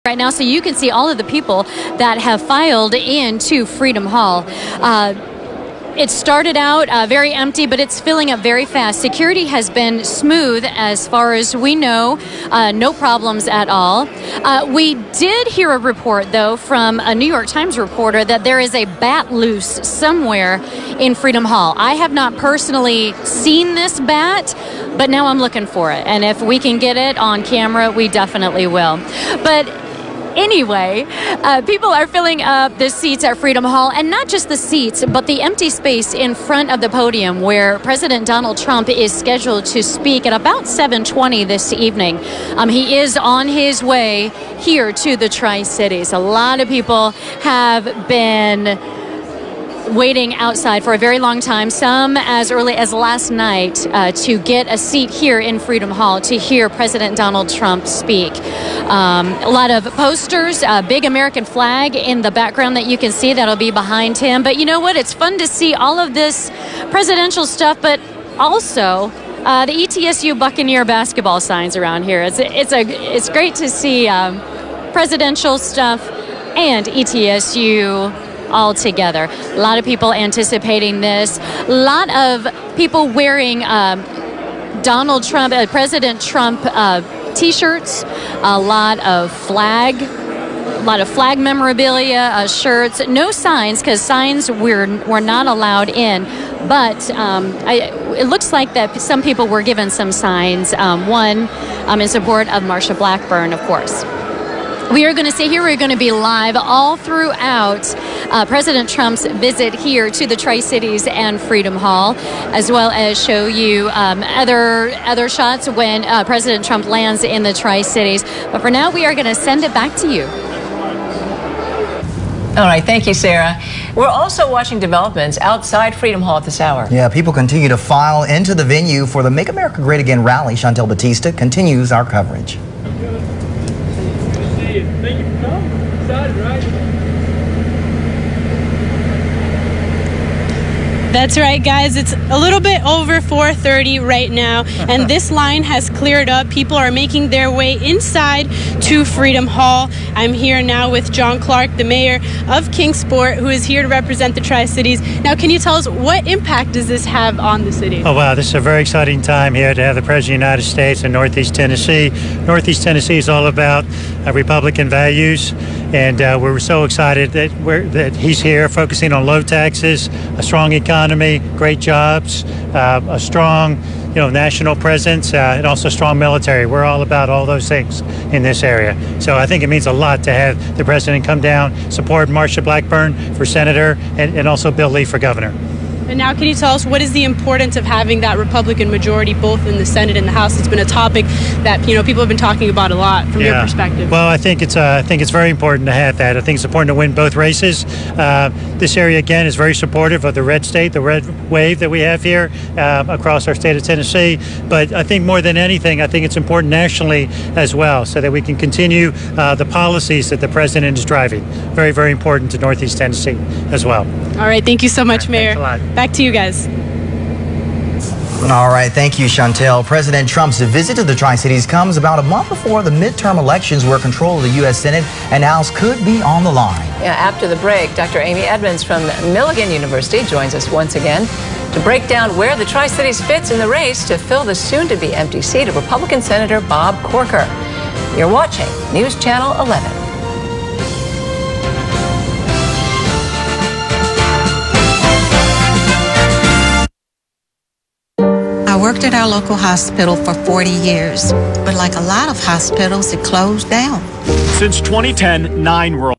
right now, so you can see all of the people that have filed into Freedom Hall. It started out very empty, but it's filling up very fast. Security has been smooth as far as we know, no problems at all. We did hear a report, though, from a New York Times reporter that there is a bat loose somewhere in Freedom Hall. I have not personally seen this bat, but now I'm looking for it. And if we can get it on camera, we definitely will. But anyway, people are filling up the seats at Freedom Hall, and not just the seats, but the empty space in front of the podium where President Donald Trump is scheduled to speak at about 7:20 this evening. He is on his way here to the Tri-Cities. A lot of people have been waiting outside for a very long time, some as early as last night, to get a seat here in Freedom Hall to hear President Donald Trump speak. A lot of posters, a big American flag in the background that you can see that'll be behind him. But you know what? It's fun to see all of this presidential stuff, but also the ETSU Buccaneer basketball signs around here. It's great to see presidential stuff and ETSU all together. A lot of people anticipating this. A lot of people wearing Donald Trump, President Trump T-shirts. A lot of flag memorabilia, shirts. No signs, because signs were not allowed in. But it looks like that some people were given some signs. One in support of Marsha Blackburn, of course. We are going to stay here. We're going to be live all throughout President Trump's visit here to the Tri-Cities and Freedom Hall, as well as show you other shots when President Trump lands in the Tri-Cities. But for now, we are going to send it back to you. All right, thank you, Sarah. We're also watching developments outside Freedom Hall at this hour. Yeah, people continue to file into the venue for the Make America Great Again rally. Chantel Batista continues our coverage. Thank you for coming. Excited, right? That's right, guys. It's a little bit over 4:30 right now, and this line has cleared up. People are making their way inside to Freedom Hall. I'm here now with John Clark, the mayor of Kingsport, who is here to represent the Tri-Cities. Now, can you tell us what impact does this have on the city? Oh, wow. This is a very exciting time here to have the President of the United States in Northeast Tennessee. Northeast Tennessee is all about Republican values, and we're so excited that he's here focusing on low taxes, a strong economy, great jobs, a strong national presence, and also strong military. We're all about all those things in this area. So I think it means a lot to have the president come down, support Marsha Blackburn for senator, and also Bill Lee for governor. And now, can you tell us what is the importance of having that Republican majority both in the Senate and the House? It's been a topic that people have been talking about a lot from your perspective. Well, I think it's very important to have that. I think it's important to win both races. This area again is very supportive of the red state, the red wave that we have here across our state of Tennessee. But I think more than anything, I think it's important nationally as well, so that we can continue the policies that the president is driving. Very, very important to Northeast Tennessee as well. All right, thank you so much, Mayor. Thanks a lot. Back to you guys. All right, thank you, Chantel. President Trump's visit to the Tri-Cities comes about a month before the midterm elections, where control of the U.S. Senate and House could be on the line. Yeah, after the break, Dr. Amy Edmonds from Milligan University joins us once again to break down where the Tri-Cities fits in the race to fill the soon-to-be empty seat of Republican Senator Bob Corker. You're watching News Channel 11. I worked at our local hospital for 40 years, but like a lot of hospitals, it closed down. Since 2010, 9 were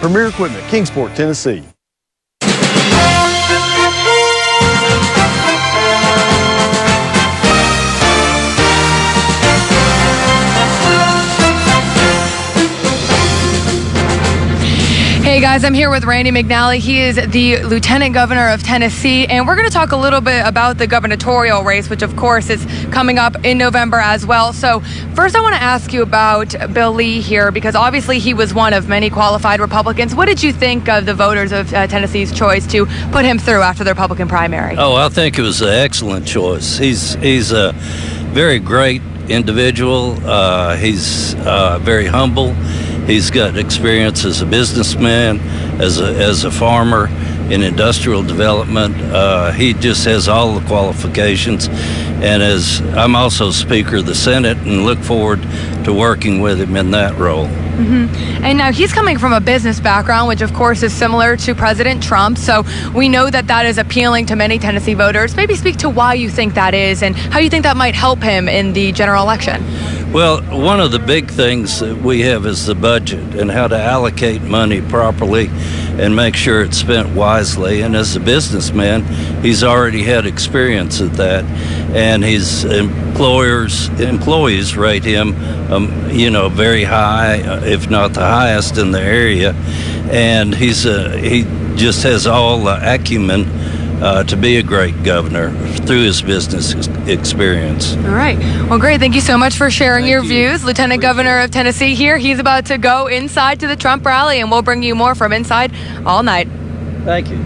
Premier Equipment, Kingsport, Tennessee. Hey guys, I'm here with Randy McNally. He is the Lieutenant Governor of Tennessee, and we're going to talk a little bit about the gubernatorial race, which of course is coming up in November as well. So first I want to ask you about Bill Lee here, because obviously he was one of many qualified Republicans. What did you think of the voters of Tennessee's choice to put him through after the Republican primary? Oh, I think it was an excellent choice. He's a very great individual. He's very humble. He's got experience as a businessman, as a farmer, in industrial development. He just has all the qualifications. And as I'm also Speaker of the Senate, and look forward to working with him in that role. And now he's coming from a business background, which of course is similar to President Trump. So we know that that is appealing to many Tennessee voters. Maybe speak to why you think that is and how you think that might help him in the general election. Well, one of the big things that we have is the budget and how to allocate money properly and make sure it's spent wisely. And as a businessman, he's already had experience at that, and his employees rate him, very high, if not the highest in the area. And he just has all the acumen to be a great governor through his business experience. All right. Well, great. Thank you so much for sharing your views. Lieutenant Governor of Tennessee here. He's about to go inside to the Trump rally, and we'll bring you more from inside all night. Thank you.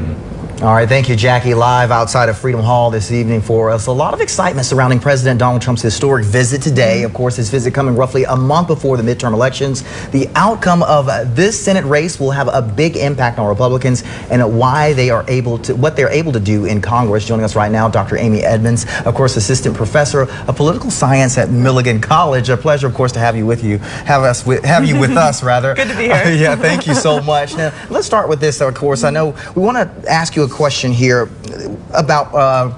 All right, thank you, Jackie. Live outside of Freedom Hall this evening for us. A lot of excitement surrounding President Donald Trump's historic visit today. Of course, his visit coming roughly a month before the midterm elections. The outcome of this Senate race will have a big impact on Republicans and what they're able to do in Congress. Joining us right now, Dr. Amy Edmonds, of course, Assistant Professor of Political Science at Milligan College. A pleasure, of course, to have you with you with us, rather. Good to be here. Yeah, thank you so much. Now, let's start with this, of course. I know we want to ask you a question here about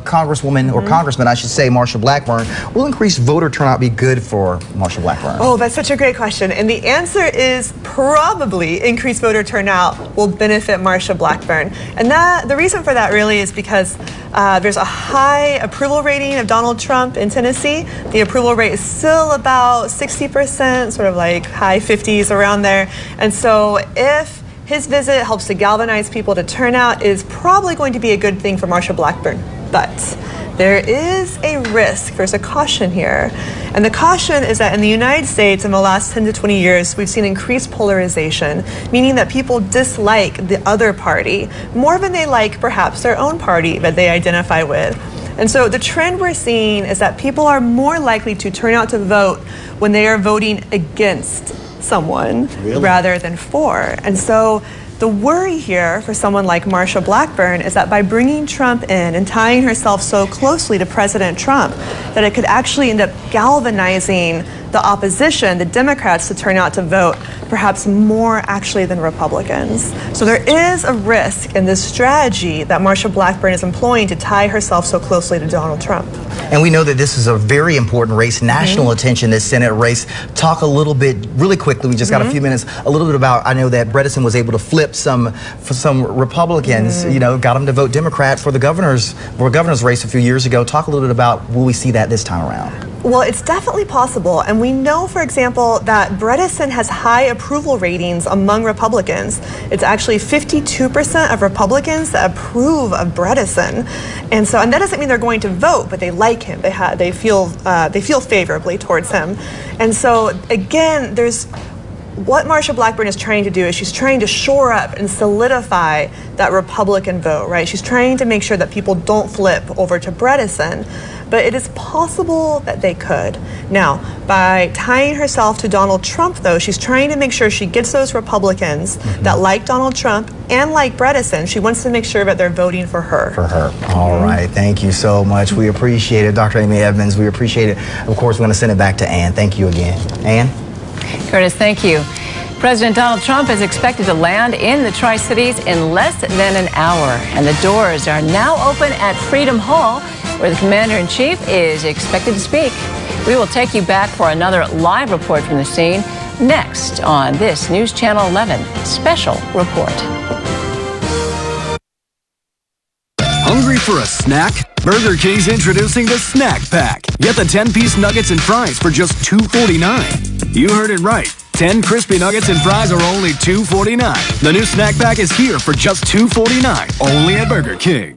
Congresswoman, or Congressman, I should say, Marsha Blackburn. Will increased voter turnout be good for Marsha Blackburn? Oh, that's such a great question. And the answer is probably increased voter turnout will benefit Marsha Blackburn. And the reason for that really is because there's a high approval rating of Donald Trump in Tennessee. The approval rate is still about 60%, sort of like high 50s around there. And so if his visit helps to galvanize people to turn out, is probably going to be a good thing for Marsha Blackburn. But there is a risk, there's a caution here. And the caution is that in the United States in the last 10 to 20 years, we've seen increased polarization, meaning that people dislike the other party more than they like perhaps their own party that they identify with. And so the trend we're seeing is that people are more likely to turn out to vote when they are voting against someone rather than for. And so the worry here for someone like Marsha Blackburn is that by bringing Trump in and tying herself so closely to President Trump, that it could actually end up galvanizing the opposition, the Democrats, to turn out to vote, perhaps more actually than Republicans. So there is a risk in this strategy that Marsha Blackburn is employing to tie herself so closely to Donald Trump. And we know that this is a very important race, national attention, this Senate race. Talk a little bit, really quickly, we just got a few minutes, a little bit about, I know that Bredesen was able to flip some Republicans, got them to vote Democrat for the governor's race a few years ago. Talk a little bit about, will we see that this time around? Well, it's definitely possible. And we know, for example, that Bredesen has high approval ratings among Republicans. It's actually 52% of Republicans that approve of Bredesen. And that doesn't mean they're going to vote, but they like him. They feel favorably towards him. And so, again, what Marsha Blackburn is trying to do is she's trying to shore up and solidify that Republican vote, right? She's trying to make sure that people don't flip over to Bredesen. But it is possible that they could. Now, by tying herself to Donald Trump, though, she's trying to make sure she gets those Republicans that like Donald Trump and like Bredesen. She wants to make sure that they're voting for her. All right. Thank you so much. We appreciate it. Dr. Amy Edmonds, we appreciate it. Of course, we're going to send it back to Ann. Thank you again. Ann? Curtis, thank you. President Donald Trump is expected to land in the Tri-Cities in less than an hour, and the doors are now open at Freedom Hall, where the Commander-in-Chief is expected to speak. We will take you back for another live report from the scene. next on this News Channel 11 special report. Hungry for a snack? Burger King's introducing the Snack Pack. Get the 10-piece nuggets and fries for just $2.49. You heard it right. 10 crispy nuggets and fries are only $2.49. The new Snack Pack is here for just $2.49, only at Burger King.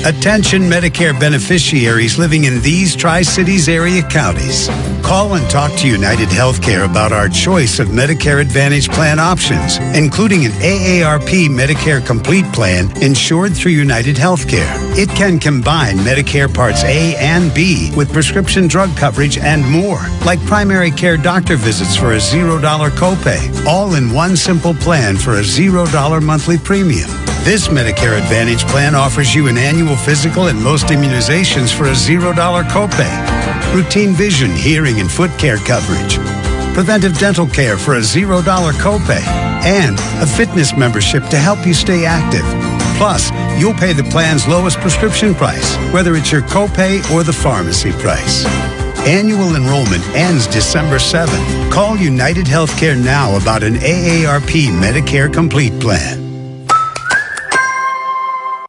Attention Medicare beneficiaries living in these Tri-Cities area counties. Call and talk to United Healthcare about our choice of Medicare Advantage plan options, including an AARP Medicare Complete plan insured through United Healthcare. It can combine Medicare Parts A and B with prescription drug coverage and more, like primary care doctor visits for a $0 copay, all in one simple plan for a $0 monthly premium. This Medicare Advantage plan offers you an annual physical and most immunizations for a $0 copay, routine vision, hearing, and foot care coverage, preventive dental care for a $0 copay, and a fitness membership to help you stay active. Plus, you'll pay the plan's lowest prescription price, whether it's your copay or the pharmacy price. Annual enrollment ends December 7th. Call United Healthcare now about an AARP Medicare Complete plan.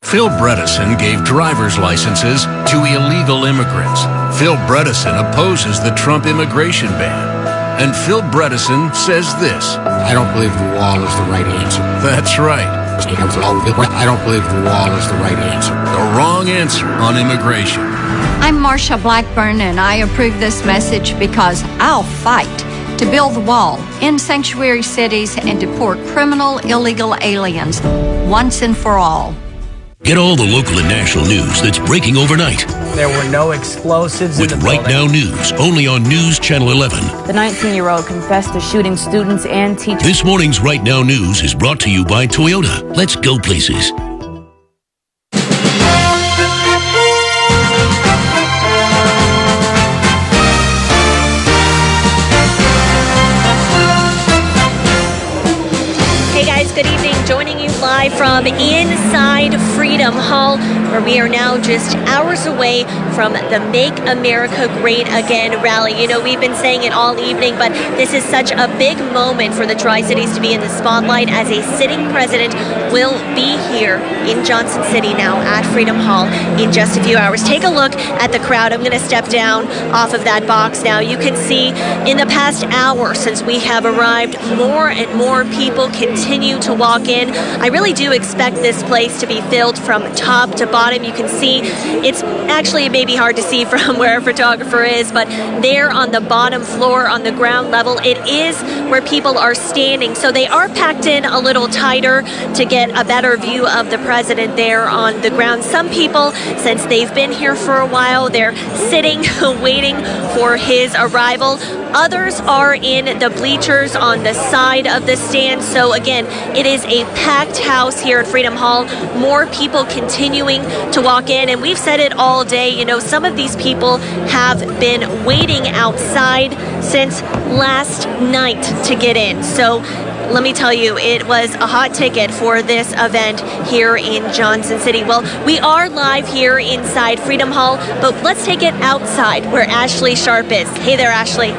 Phil Bredesen gave driver's licenses to illegal immigrants. Phil Bredesen opposes the Trump immigration ban. And Phil Bredesen says this: I don't believe the wall is the right answer. That's right. I don't believe the wall is the right answer. The wrong answer on immigration. I'm Marsha Blackburn, and I approve this message because I'll fight to build the wall in sanctuary cities and deport criminal illegal aliens once and for all. Get all the local and national news that's breaking overnight. There were no explosives with in the Right Now News, only on News Channel 11. The 19-year-old confessed to shooting students and teachers. This morning's Right Now News is brought to you by Toyota. Let's go places. Hey guys, good evening. Joining you live from inside Freedom Hall, where we are now just hours away from the Make America Great Again rally. You know, we've been saying it all evening, but this is such a big moment for the Tri-Cities to be in the spotlight, as a sitting president will be here in Johnson City now at Freedom Hall in just a few hours. Take a look at the crowd. I'm going to step down off of that box now. You can see in the past hour since we have arrived, more and more people continue to walk in. I really do expect this place to be filled from top to bottom. You can see it's actually maybe hard to see from where a photographer is, but there on the bottom floor, on the ground level, it is where people are standing. So they are packed in a little tighter to get a better view of the president there on the ground. Some people, since they've been here for a while, they're sitting waiting for his arrival. Others are in the bleachers on the side of the stand. So again, it is a packed house here at Freedom Hall. More people continuing to walk in, and we've said it all day. You know, some of these people have been waiting outside since last night to get in. So let me tell you, it was a hot ticket for this event here in Johnson City. Well, we are live here inside Freedom Hall, but let's take it outside where Ashley Sharp is. Hey there, Ashley.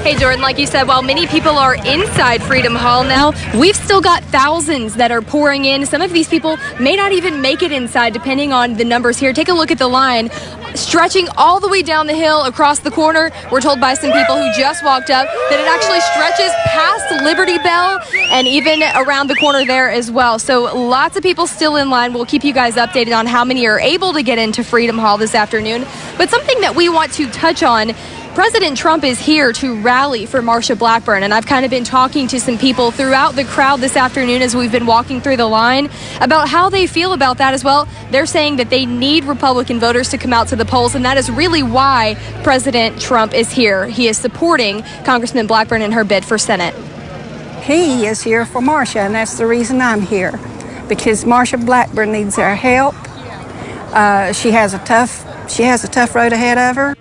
Hey Jordan, like you said, while many people are inside Freedom Hall now, we've still got thousands that are pouring in. Some of these people may not even make it inside, depending on the numbers here. Take a look at the line stretching all the way down the hill across the corner. We're told by some people who just walked up that it actually stretches past Liberty Bell and even around the corner there as well. So lots of people still in line. We'll keep you guys updated on how many are able to get into Freedom Hall this afternoon. But something that we want to touch on, President Trump is here to rally for Marsha Blackburn, and I've kind of been talking to some people throughout the crowd this afternoon as we've been walking through the line about how they feel about that as well. They're saying that they need Republican voters to come out to the polls, and that is really why President Trump is here. He is supporting Congressman Blackburn in her bid for Senate. He is here for Marsha, and that's the reason I'm here, because Marsha Blackburn needs our help. She has a tough road ahead of her.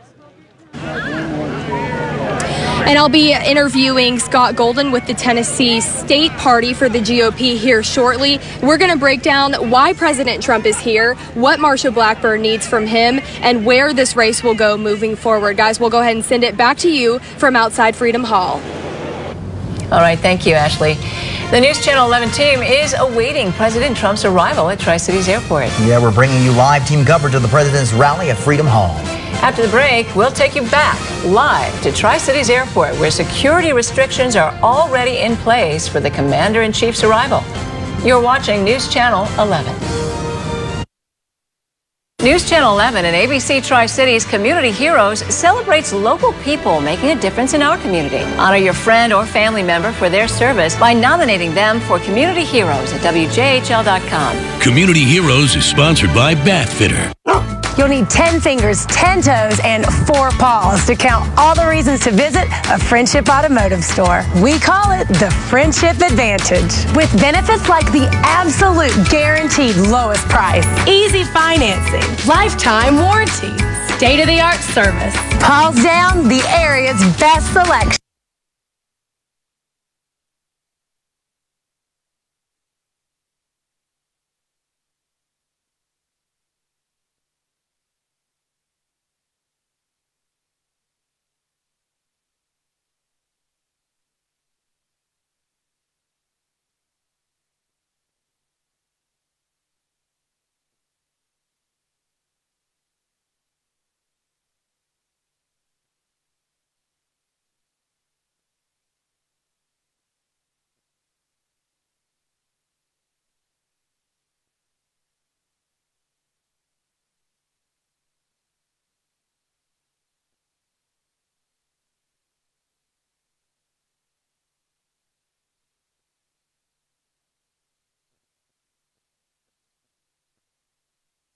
And I'll be interviewing Scott Golden with the Tennessee State Party for the GOP here shortly. We're going to break down why President Trump is here, what Marsha Blackburn needs from him, and where this race will go moving forward. Guys, we'll go ahead and send it back to you from outside Freedom Hall. All right, thank you, Ashley. The News Channel 11 team is awaiting President Trump's arrival at Tri-Cities Airport. Yeah, we're bringing you live team coverage of the president's rally at Freedom Hall. After the break, we'll take you back live to Tri-Cities Airport, where security restrictions are already in place for the Commander-in-Chief's arrival. You're watching News Channel 11. News Channel 11 and ABC Tri-Cities Community Heroes celebrates local people making a difference in our community. Honor your friend or family member for their service by nominating them for Community Heroes at WJHL.com. Community Heroes is sponsored by Bathfitter. You'll need 10 fingers, 10 toes, and 4 paws to count all the reasons to visit a Friendship Automotive store. We call it the Friendship Advantage. With benefits like the absolute guaranteed lowest price, easy financing, lifetime warranty, state-of-the-art service, paws down, the area's best selection.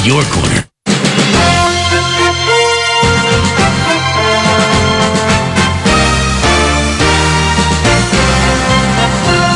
Your corner.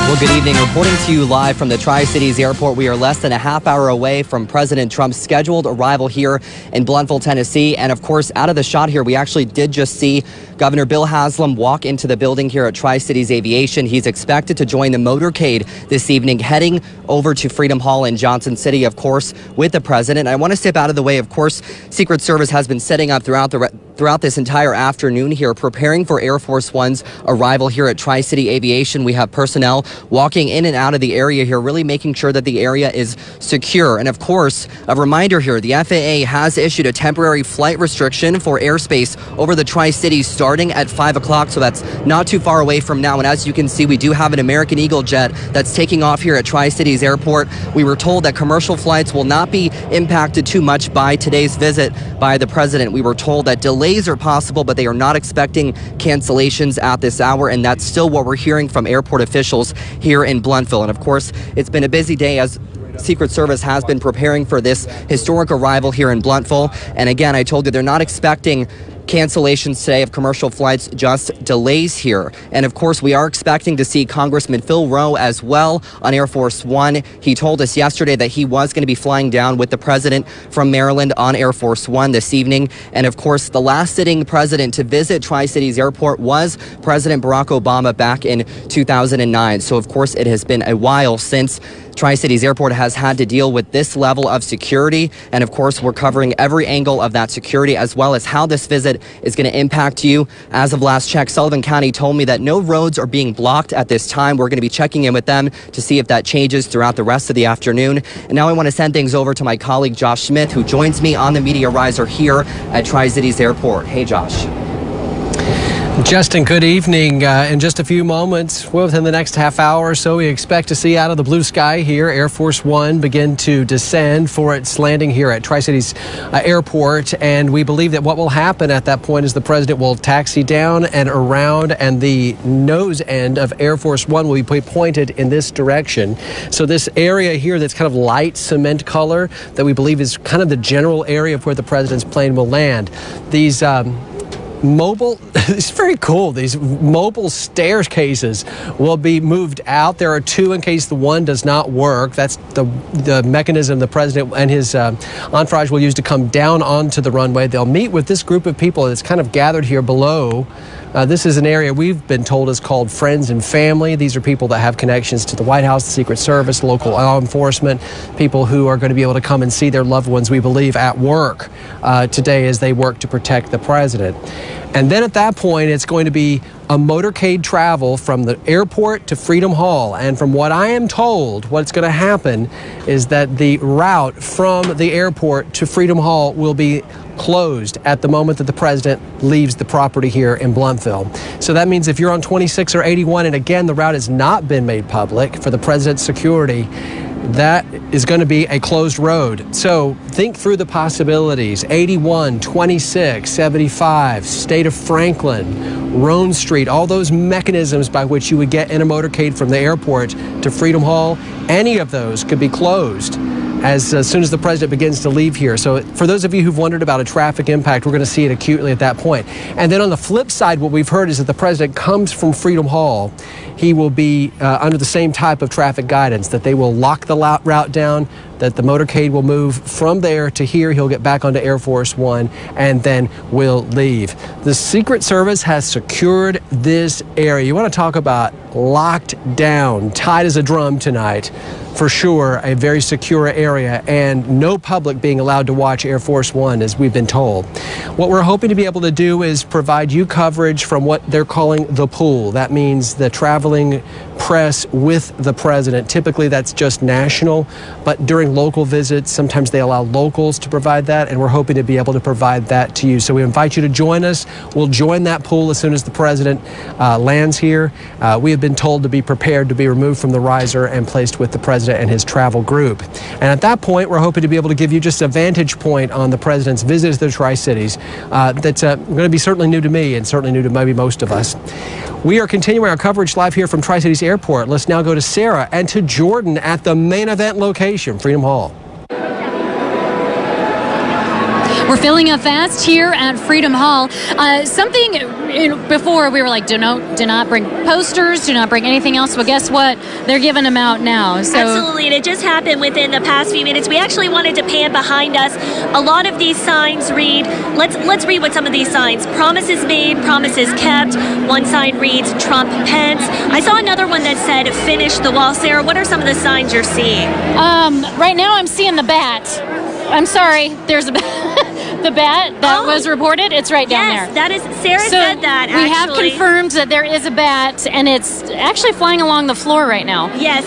Well, good evening. Reporting to you live from the Tri-Cities Airport. We are less than a half hour away from President Trump's scheduled arrival here in Bluntville, Tennessee. And of course, out of the shot here, we actually did just see Governor Bill Haslam walk into the building here at Tri-Cities Aviation. He's expected to join the motorcade this evening, heading over to Freedom Hall in Johnson City, of course, with the president. I want to step out of the way. Of course, Secret Service has been setting up throughout this entire afternoon here, preparing for Air Force One's arrival here at Tri-City Aviation. We have personnel walking in and out of the area here, really making sure that the area is secure. And of course, a reminder here, the FAA has issued a temporary flight restriction for airspace over the Tri-Cities starting at 5 o'clock, so that's not too far away from now. And as you can see, we do have an American Eagle jet that's taking off here at Tri-Cities Airport. We were told that commercial flights will not be impacted too much by today's visit by the president. We were told that delays are possible, but they are not expecting cancellations at this hour, and that's still what we're hearing from airport officials here in Bluntville. And of course, it's been a busy day as Secret Service has been preparing for this historic arrival here in Bluntville. And again, I told you they're not expecting cancellations today of commercial flights, just delays here. And of course, we are expecting to see Congressman Phil Rowe as well on Air Force One. He told us yesterday that he was going to be flying down with the president from Maryland on Air Force One this evening. And of course, the last sitting president to visit Tri-Cities Airport was President Barack Obama back in 2009. So of course, it has been a while since Tri-Cities Airport has had to deal with this level of security. And of course, we're covering every angle of that security, as well as how this visit is going to impact you. As of last check, Sullivan County told me that no roads are being blocked at this time. We're going to be checking in with them to see if that changes throughout the rest of the afternoon. And now I want to send things over to my colleague Josh Smith, who joins me on the Media Riser here at Tri-Cities Airport. Hey, Josh. Justin, good evening. In just a few moments, within the next half hour or so, we expect to see out of the blue sky here Air Force One begin to descend for its landing here at Tri-Cities Airport. And we believe that what will happen at that point is the president will taxi down and around, and the nose end of Air Force One will be pointed in this direction. So this area here that's kind of light cement color that we believe is kind of the general area of where the president's plane will land. These mobile, it's very cool. These mobile staircases will be moved out. There are two in case the one does not work. That's the mechanism the president and his entourage will use to come down onto the runway. They'll meet with this group of people that's kind of gathered here below This is an area we've been told is called Friends and Family. These are people that have connections to the White House, the Secret Service, local law enforcement, people who are going to be able to come and see their loved ones, we believe, at work today as they work to protect the president. And then at that point, it's going to be a motorcade travel from the airport to Freedom Hall. And from what I am told, what's going to happen is that the route from the airport to Freedom Hall will be closed at the moment that the president leaves the property here in Blountville. So that means if you're on 26 or 81, and again, the route has not been made public for the president's security, that is going to be a closed road. So think through the possibilities. 81, 26, 75, State of Franklin, Roan Street, all those mechanisms by which you would get in a motorcade from the airport to Freedom Hall, any of those could be closed as soon as the president begins to leave here. So for those of you who've wondered about a traffic impact, we're going to see it acutely at that point. And then on the flip side, what we've heard is that the president comes from Freedom Hall. He will be under the same type of traffic guidance, that they will lock the route down, that the motorcade will move from there to here. He'll get back onto Air Force One and then will leave. The Secret Service has secured this area. You want to talk about locked down, tight as a drum tonight. For sure, a very secure area, and no public being allowed to watch Air Force One, as we've been told. What we're hoping to be able to do is provide you coverage from what they're calling the pool. That means the traveling press with the president. Typically, that's just national, but during local visits, sometimes they allow locals to provide that, and we're hoping to be able to provide that to you. So we invite you to join us. We'll join that pool as soon as the president lands here. We have been told to be prepared to be removed from the riser and placed with the president and his travel group. And at that point, we're hoping to be able to give you just a vantage point on the president's visit to the Tri-Cities that's going to be certainly new to me and certainly new to maybe most of us. We are continuing our coverage live here from Tri-Cities Airport. Let's now go to Sarah and to Jordan at the main event location, Freedom Hall. We're filling up fast here at Freedom Hall. Before we were like, do not bring posters, do not bring anything else. But guess what? They're giving them out now. So absolutely, and it just happened within the past few minutes. We actually wanted to pan behind us. A lot of these signs read. Let's read what some of these signs. Promises made, promises kept. One sign reads Trump Pence. I saw another one that said finish the wall. Sarah, what are some of the signs you're seeing? Right now I'm seeing the bat. I'm sorry, there's a the bat that was reported. It's right down there. Yes, that is. Sarah said that. We have confirmed that there is a bat, and it's actually flying along the floor right now. Yes.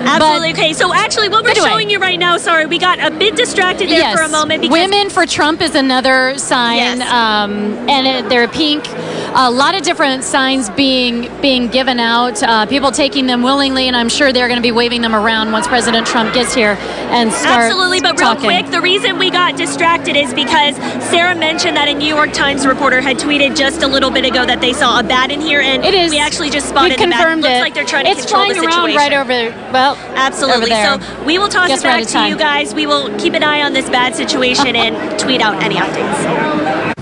Absolutely. Okay, so actually what we're showing you right now, sorry, we got a bit distracted there for a moment. Because Women for Trump is another sign, and they're pink. A lot of different signs being given out, people taking them willingly, and I'm sure they're going to be waving them around once President Trump gets here and starts Absolutely, but real quick, the reason we got distracted is because Sarah mentioned that a New York Times reporter had tweeted just a little bit ago that they saw a bat in here, and we actually just spotted the bat. Confirmed Looks it. like they're trying to control the situation. It's flying around right over, well, absolutely. Over there. So we will toss it back to you guys. We will keep an eye on this bad situation and tweet out any updates.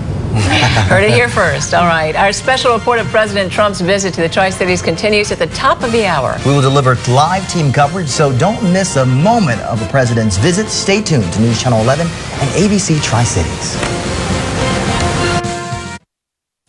Heard it here first. All right. Our special report of President Trump's visit to the Tri-Cities continues at the top of the hour. We will deliver live team coverage, so don't miss a moment of the president's visit. Stay tuned to News Channel 11 and ABC Tri-Cities.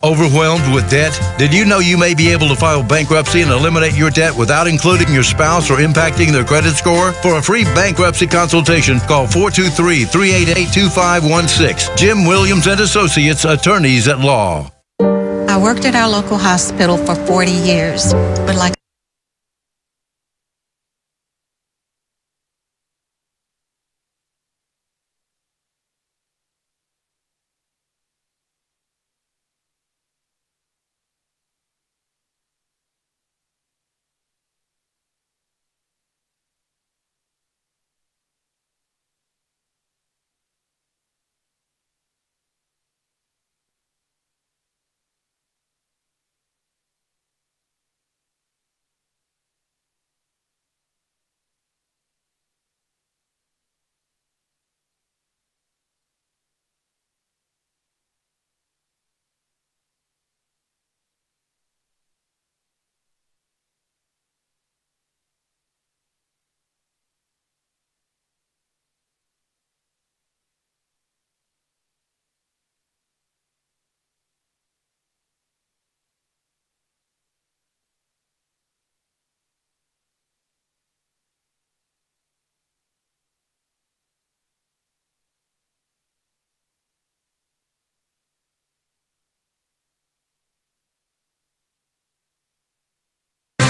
Overwhelmed with debt? Did you know you may be able to file bankruptcy and eliminate your debt without including your spouse or impacting their credit score? For a free bankruptcy consultation, call 423-388-2516. Jim Williams and Associates, attorneys at law. I worked at our local hospital for 40 years, but like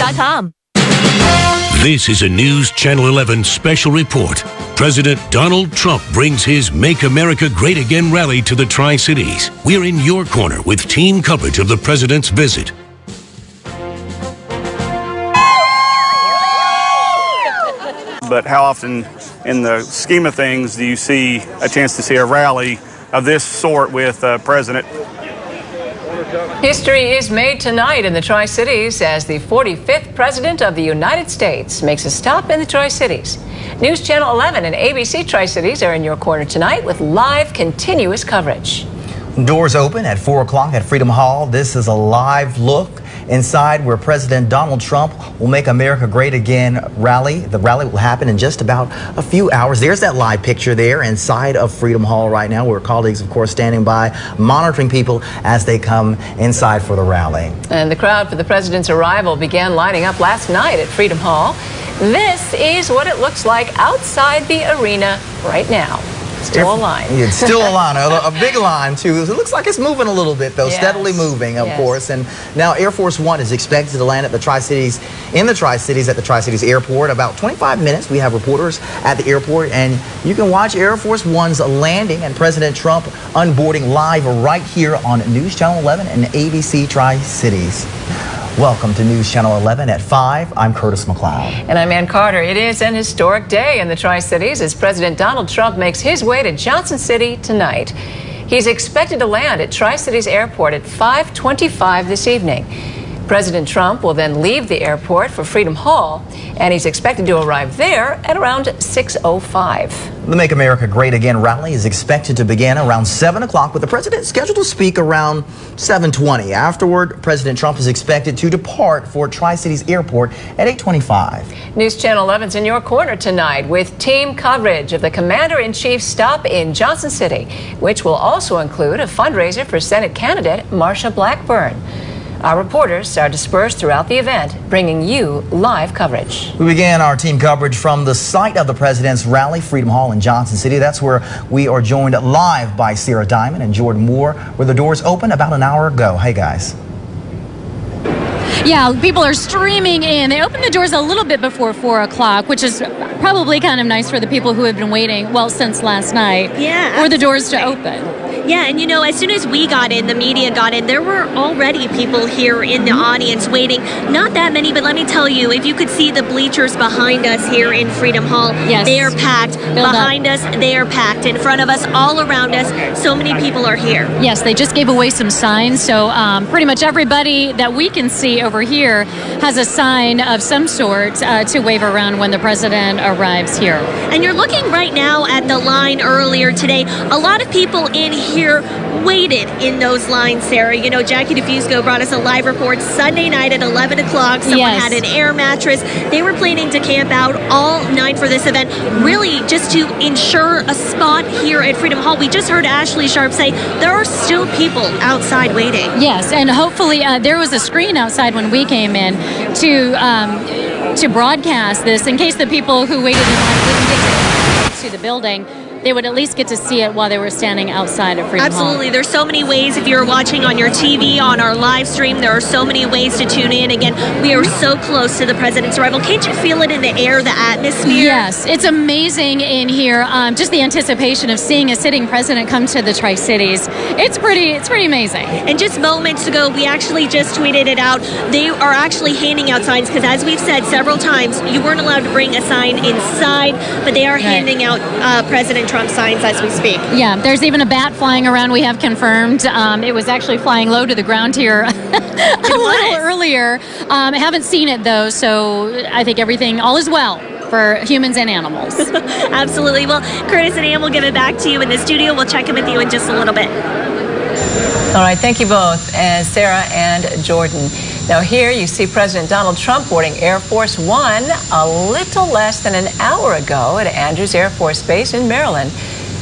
TriCities.com. This is a News Channel 11 special report. President Donald Trump brings his Make America Great Again rally to the Tri-Cities. We're in your corner with team coverage of the president's visit. But how often in the scheme of things do you see a chance to see a rally of this sort with President? History is made tonight in the Tri-Cities as the 45th President of the United States makes a stop in the Tri-Cities. News Channel 11 and ABC Tri-Cities are in your corner tonight with live, continuous coverage. Doors open at 4 o'clock at Freedom Hall. This is a live look inside where President Donald Trump will Make America Great Again rally. The rally will happen in just about a few hours. There's that live picture there inside of Freedom Hall right now, where colleagues, of course, standing by, monitoring people as they come inside for the rally. And the crowd for the president's arrival began lining up last night at Freedom Hall. This is what it looks like outside the arena right now. Still a line. It's still a line, a big line too. It looks like it's moving a little bit though, yes. Steadily moving, of course. And now Air Force One is expected to land at the Tri-Cities, at the Tri-Cities Airport. About 25 minutes, we have reporters at the airport, and you can watch Air Force One's landing and President Trump onboarding live right here on News Channel 11 and ABC Tri-Cities. Welcome to News Channel 11 at 5. I'm Curtis McLeod. And I'm Ann Carter. It is an historic day in the Tri-Cities as President Donald Trump makes his way to Johnson City tonight. He's expected to land at Tri-Cities Airport at 5:25 this evening. President Trump will then leave the airport for Freedom Hall, and he's expected to arrive there at around 6:05. The Make America Great Again rally is expected to begin around 7 o'clock, with the president scheduled to speak around 7:20. Afterward, President Trump is expected to depart for Tri-Cities Airport at 8:25. News Channel 11's in your corner tonight with team coverage of the Commander-in-Chief's stop in Johnson City, which will also include a fundraiser for Senate candidate Marsha Blackburn. Our reporters are dispersed throughout the event, bringing you live coverage. We began our team coverage from the site of the president's rally, Freedom Hall in Johnson City. That's where we are joined live by Sarah Diamond and Jordan Moore, where the doors opened about an hour ago. Hey, guys. Yeah, people are streaming in. They opened the doors a little bit before 4 o'clock, which is probably kind of nice for the people who have been waiting, well, since last night, for the doors to open. Yeah, and you know, as soon as we got in, the media got in, there were already people here in the audience waiting. Not that many, but let me tell you, if you could see the bleachers behind us here in Freedom Hall, they are packed. Behind us, they are packed. In front of us, all around us, so many people are here. Yes, they just gave away some signs, so pretty much everybody that we can see over here has a sign of some sort to wave around when the president arrives here. And you're looking right now at the line earlier today. A lot of people in here waited in those lines, Sarah. You know, Jackie DeFusco brought us a live report Sunday night at 11 o'clock. Someone had an air mattress. They were planning to camp out all night for this event, really just to ensure a spot here at Freedom Hall. We just heard Ashley Sharp say there are still people outside waiting. Yes, and hopefully there was a screen outside when we came in to broadcast this in case the people who waited in line didn't get to the building. They would at least get to see it while they were standing outside of Freedom Hall. Absolutely. There's so many ways. If you're watching on your TV, on our live stream, there are so many ways to tune in. Again, we are so close to the president's arrival. Can't you feel it in the air, the atmosphere? Yes, it's amazing in here. Just the anticipation of seeing a sitting president come to the Tri-Cities. It's pretty amazing. And just moments ago, we actually just tweeted it out. They are actually handing out signs because, as we've said several times, you weren't allowed to bring a sign inside, but they are handing out President Trump signs as we speak. Yeah, there's even a bat flying around, we have confirmed. It was actually flying low to the ground here a little earlier. I haven't seen it though, so I think all is well for humans and animals. Absolutely. Well, Curtis and Ann will give it back to you in the studio. We'll check in with you in just a little bit. All right, thank you both, and Sarah and Jordan. Now here you see President Donald Trump boarding Air Force One a little less than an hour ago at Andrews Air Force Base in Maryland,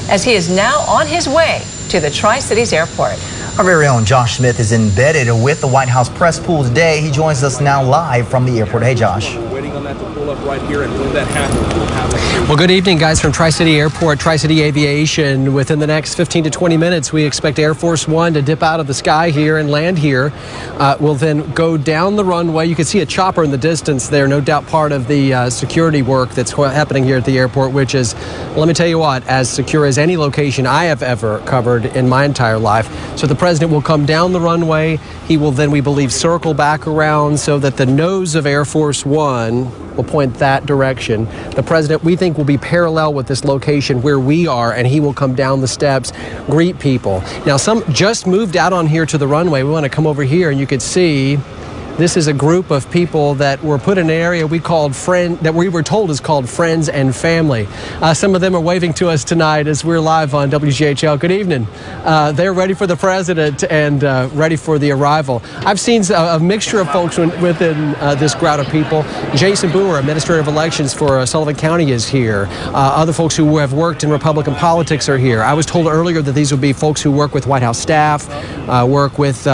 as he is now on his way to the Tri-Cities Airport. Our very own Josh Smith is embedded with the White House press pool today. He joins us now live from the airport. Hey, Josh. Waiting on that to pull up right here, and when that happens, we'll have Well, good evening, guys, from Tri-City Airport, Tri-City Aviation. Within the next 15 to 20 minutes, we expect Air Force One to dip out of the sky here and land here. We'll then go down the runway. You can see a chopper in the distance there, no doubt part of the security work that's happening here at the airport, which is, let me tell you what, as secure as any location I have ever covered in my entire life. So the president will come down the runway. He will then, we believe, circle back around so that the nose of Air Force One will point that direction. The president, we think, will be parallel with this location where we are, and he will come down the steps, greet people. Now, some just moved out on here to the runway. We want to come over here, and you could see this is a group of people that were put in an area we called that we were told is called Friends and Family. Some of them are waving to us tonight as we're live on WGHL. Good evening. They're ready for the president and ready for the arrival. I've seen a mixture of folks within this crowd of people. Jason Brewer, Administrator of Elections for Sullivan County, is here. Other folks who have worked in Republican politics are here. I was told earlier that these would be folks who work with White House staff, work with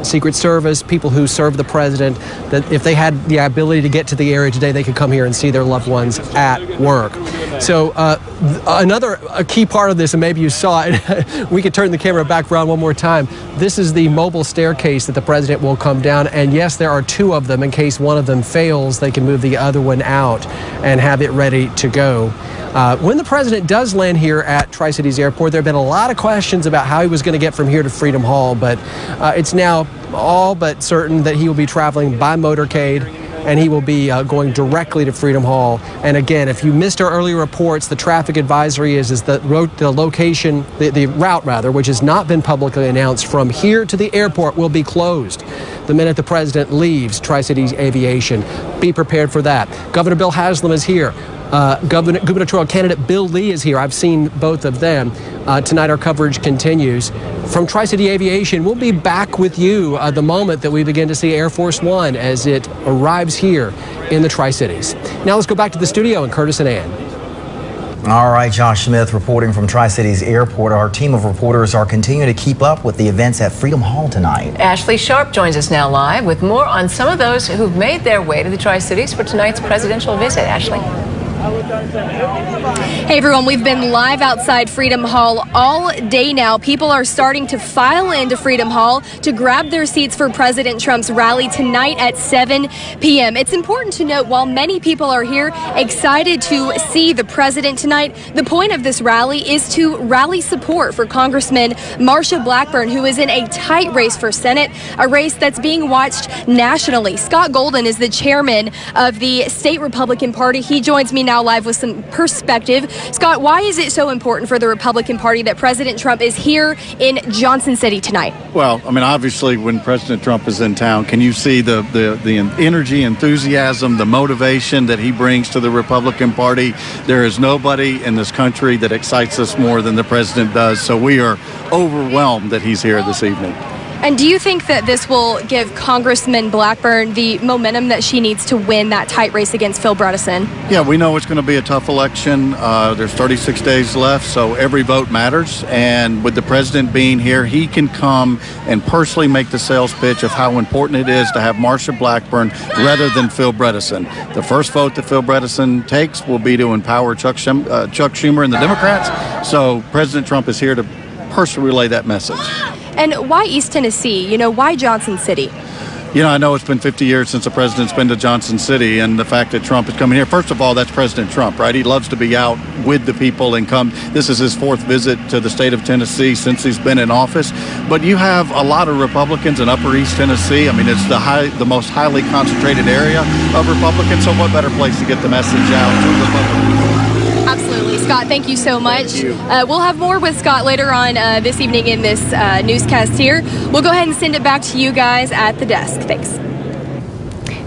Secret Service, people who serve the president, that if they had the ability to get to the area today, they could come here and see their loved ones at work. So another key part of this, and maybe you saw it, we could turn the camera back around one more time. This is the mobile staircase that the president will come down, and yes, there are two of them. In case one of them fails, they can move the other one out and have it ready to go. When the president does land here at Tri-Cities Airport, there have been a lot of questions about how he was going to get from here to Freedom Hall, but it's now all but certain that he will be traveling by motorcade, and he will be going directly to Freedom Hall. And again, if you missed our earlier reports, the traffic advisory is the location, the route rather, which has not been publicly announced, from here to the airport will be closed the minute the president leaves Tri-Cities Aviation. Be prepared for that. Governor Bill Haslam is here. Gubernatorial candidate Bill Lee is here. I've seen both of them. Tonight our coverage continues. From Tri-City Aviation, we'll be back with you the moment that we begin to see Air Force One as it arrives here in the Tri-Cities. Now let's go back to the studio in Curtis and Ann. All right, Josh Smith reporting from Tri-Cities Airport. Our team of reporters are continuing to keep up with the events at Freedom Hall tonight. Ashley Sharp joins us now live with more on some of those who've made their way to the Tri-Cities for tonight's presidential visit. Ashley. Hey everyone, we've been live outside Freedom Hall all day now. People are starting to file into Freedom Hall to grab their seats for President Trump's rally tonight at 7 p.m. It's important to note, while many people are here excited to see the president tonight, the point of this rally is to rally support for Congressman Marsha Blackburn, who is in a tight race for Senate, a race that's being watched nationally. Scott Golden is the chairman of the state Republican Party. He joins me now live with some perspective. Scott, why is it so important for the Republican Party that President Trump is here in Johnson City tonight? Well, I mean, obviously, when President Trump is in town, can you see the energy, enthusiasm, the motivation that he brings to the Republican Party? There is nobody in this country that excites us more than the president does. So we are overwhelmed that he's here this evening. And do you think that this will give Congressman Blackburn the momentum that she needs to win that tight race against Phil Bredesen? Yeah, we know it's going to be a tough election. There's 36 days left, so every vote matters. And with the president being here, he can come and personally make the sales pitch of how important it is to have Marsha Blackburn rather than Phil Bredesen. The first vote that Phil Bredesen takes will be to empower Chuck Schumer and the Democrats. So President Trump is here to personally relay that message. And why East Tennessee? Why Johnson City? I know it's been 50 years since the president's been to Johnson City, and the fact that Trump is coming here, first of all, that's President Trump, right? He loves to be out with the people and come. This is his fourth visit to the state of Tennessee since he's been in office. But you have a lot of Republicans in Upper East Tennessee. I mean, it's the most highly concentrated area of Republicans, so what better place to get the message out to Republicans? Absolutely. Scott, thank you so much. We'll have more with Scott later on this evening in this newscast here. We'll go ahead and send it back to you guys at the desk. Thanks.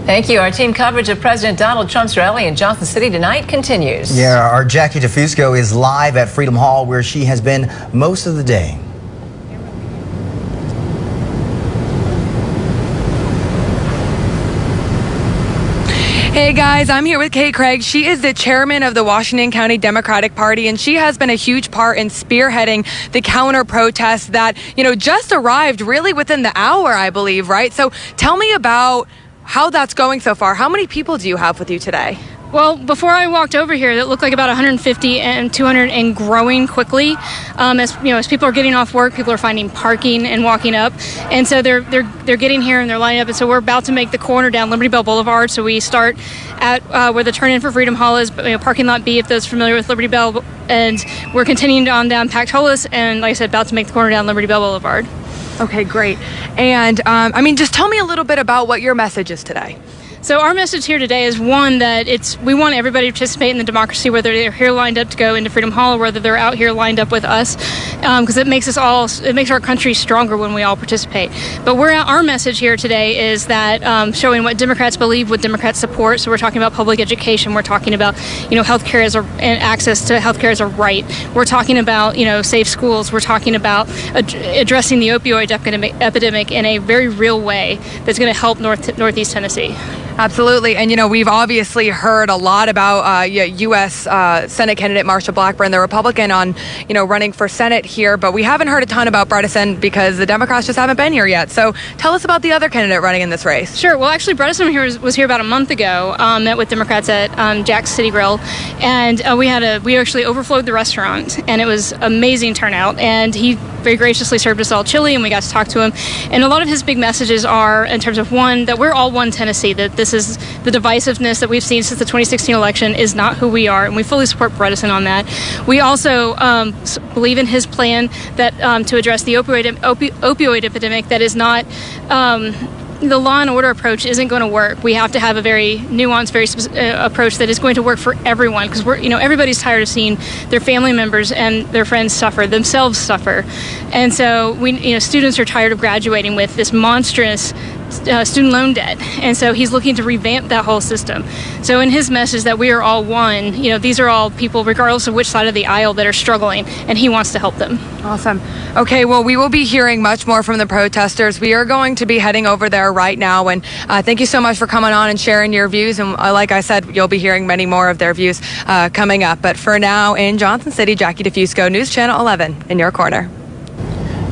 Thank you. Our team coverage of President Donald Trump's rally in Johnson City tonight continues. Yeah, our Jackie DeFusco is live at Freedom Hall, where she has been most of the day. Hey guys, I'm here with Kate Craig. She is the chairman of the Washington County Democratic Party, and she has been a huge part in spearheading the counter protests that, just arrived really within the hour, I believe, right? So tell me about how that's going so far. How many people do you have with you today? Well, before I walked over here, it looked like about 150 and 200 and growing quickly. As people are getting off work, people are finding parking and walking up, and so they're getting here and they're lining up. And so we're about to make the corner down Liberty Bell Boulevard. So we start at where the turn-in for Freedom Hall is, parking lot B, if those familiar with Liberty Bell, and we're continuing on down Pactolus, and like I said, about to make the corner down Liberty Bell Boulevard. Okay, great. And just tell me a little bit about what your message is today. So our message here today is one that we want everybody to participate in the democracy, whether they're here lined up to go into Freedom Hall or whether they're out here lined up with us, because it makes our country stronger when we all participate. But our message here today is that showing what Democrats believe, what Democrats support. So we're talking about public education. We're talking about healthcare and access to healthcare as a right. We're talking about safe schools. We're talking about addressing the opioid epidemic in a very real way that's going to help Northeast Tennessee. Absolutely. And, we've obviously heard a lot about U.S. Senate candidate Marsha Blackburn, the Republican, on, running for Senate here. But we haven't heard a ton about Bredesen because the Democrats just haven't been here yet. So tell us about the other candidate running in this race. Sure. Well, actually, Bredesen was here about a month ago, met with Democrats at Jack's City Grill. And we actually overflowed the restaurant. And it was amazing turnout. And he very graciously served us all chili, and we got to talk to him. And a lot of his big messages are, in terms of one, that we're all one Tennessee, that this is the divisiveness that we've seen since the 2016 election is not who we are, and we fully support Bredesen on that. We also believe in his plan that to address the opioid epidemic that is not the law and order approach isn't going to work. We have to have a very nuanced, very approach that is going to work for everyone, because everybody's tired of seeing their family members and their friends themselves suffer, and so students are tired of graduating with this monstrous student loan debt, and so he's looking to revamp that whole system. So in his message that we are all one, these are all people, regardless of which side of the aisle, that are struggling, and he wants to help them. Awesome. Okay, well, we will be hearing much more from the protesters. We are going to be heading over there right now, and thank you so much for coming on and sharing your views, and like I said, you'll be hearing many more of their views coming up. But for now, in Johnson City, Jackie DeFusco, News Channel 11, in your corner.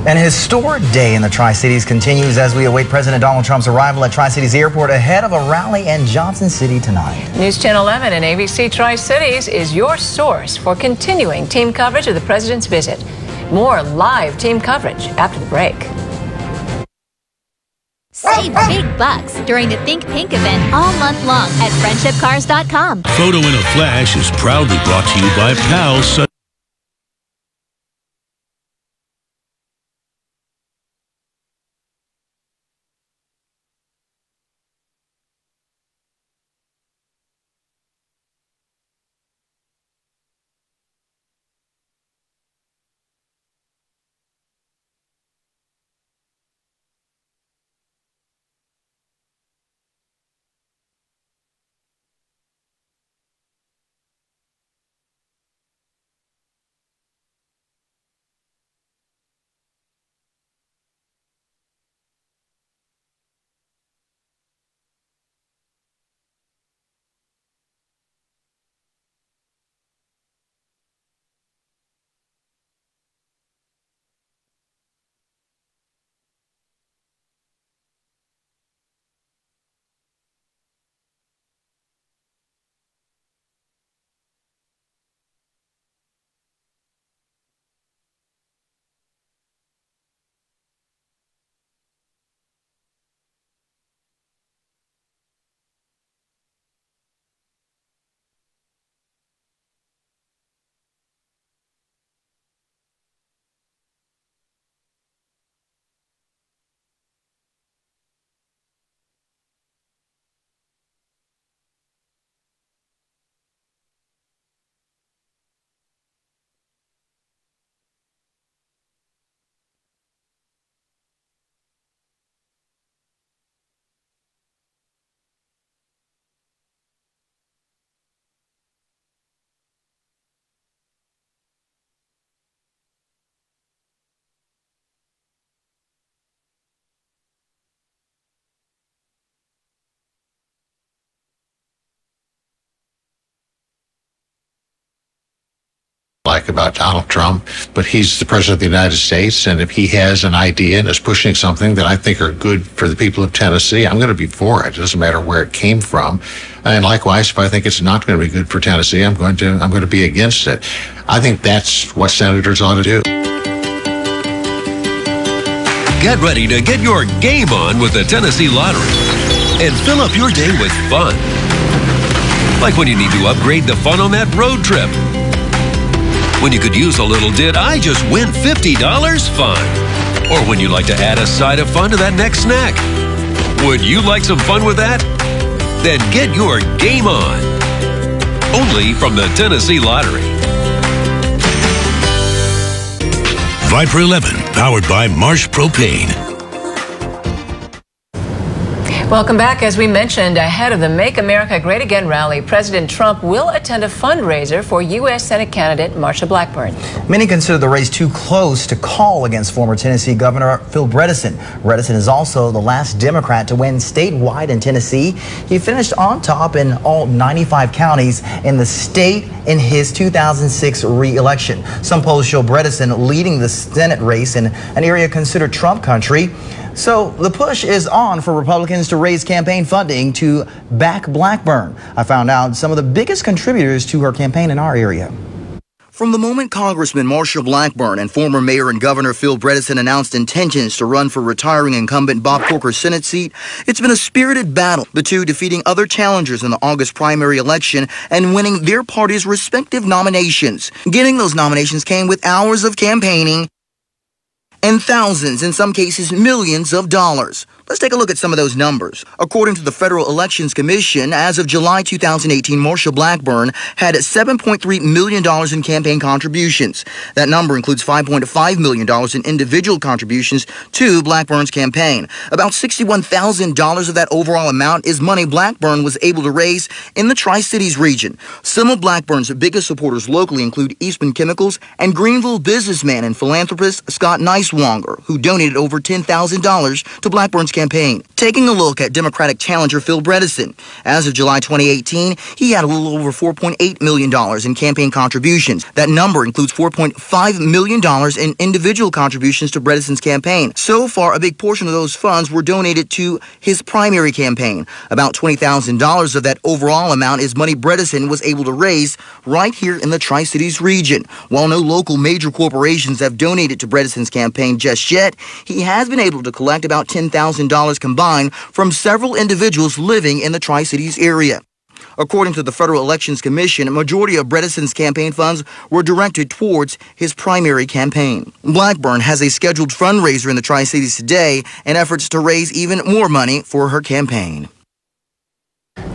An historic day in the Tri-Cities continues as we await President Donald Trump's arrival at Tri-Cities Airport ahead of a rally in Johnson City tonight. News Channel 11 and ABC Tri-Cities is your source for continuing team coverage of the president's visit. More live team coverage after the break. Save big bucks during the Think Pink event all month long at friendshipcars.com. Photo in a Flash is proudly brought to you by pals. about Donald Trump, but he's the president of the United States, and if he has an idea and is pushing something that I think are good for the people of Tennessee, I'm going to be for it. It doesn't matter where it came from. And likewise, if I think it's not going to be good for Tennessee, I'm going to be against it. I think that's what senators ought to do. Get ready to get your game on with the Tennessee Lottery and fill up your day with fun. Like when you need to upgrade the fun on that road trip. When you could use a little "did I just win $50" fun. Or when you'd like to add a side of fun to that next snack. Would you like some fun with that? Then get your game on. Only from the Tennessee Lottery. Viper 11, powered by Marsh Propane. Welcome back. As we mentioned, ahead of the Make America Great Again rally, President Trump will attend a fundraiser for U.S. Senate candidate Marsha Blackburn. Many consider the race too close to call against former Tennessee Governor Phil Bredesen. Bredesen is also the last Democrat to win statewide in Tennessee. He finished on top in all 95 counties in the state in his 2006 re-election. Some polls show Bredesen leading the Senate race in an area considered Trump country. So the push is on for Republicans to raise campaign funding to back Blackburn. I found out some of the biggest contributors to her campaign in our area. From the moment Congressman Marsha Blackburn and former Mayor and Governor Phil Bredesen announced intentions to run for retiring incumbent Bob Corker's Senate seat, it's been a spirited battle, the two defeating other challengers in the August primary election and winning their party's respective nominations. Getting those nominations came with hours of campaigning and thousands, in some cases millions of dollars. Let's take a look at some of those numbers. According to the Federal Elections Commission, as of July 2018, Marsha Blackburn had $7.3 million in campaign contributions. That number includes $5.5 million in individual contributions to Blackburn's campaign. About $61,000 of that overall amount is money Blackburn was able to raise in the Tri-Cities region. Some of Blackburn's biggest supporters locally include Eastman Chemicals and Greenville businessman and philanthropist Scott Niswonger, who donated over $10,000 to Blackburn's campaign. Taking a look at Democratic challenger Phil Bredesen. As of July 2018, he had a little over $4.8 million in campaign contributions. That number includes $4.5 million in individual contributions to Bredesen's campaign. So far, a big portion of those funds were donated to his primary campaign. About $20,000 of that overall amount is money Bredesen was able to raise right here in the Tri-Cities region. While no local major corporations have donated to Bredesen's campaign just yet, he has been able to collect about $10,000 combined from several individuals living in the Tri-Cities area. According to the Federal Elections Commission, a majority of Bredesen's campaign funds were directed towards his primary campaign. Blackburn has a scheduled fundraiser in the Tri-Cities today in efforts to raise even more money for her campaign.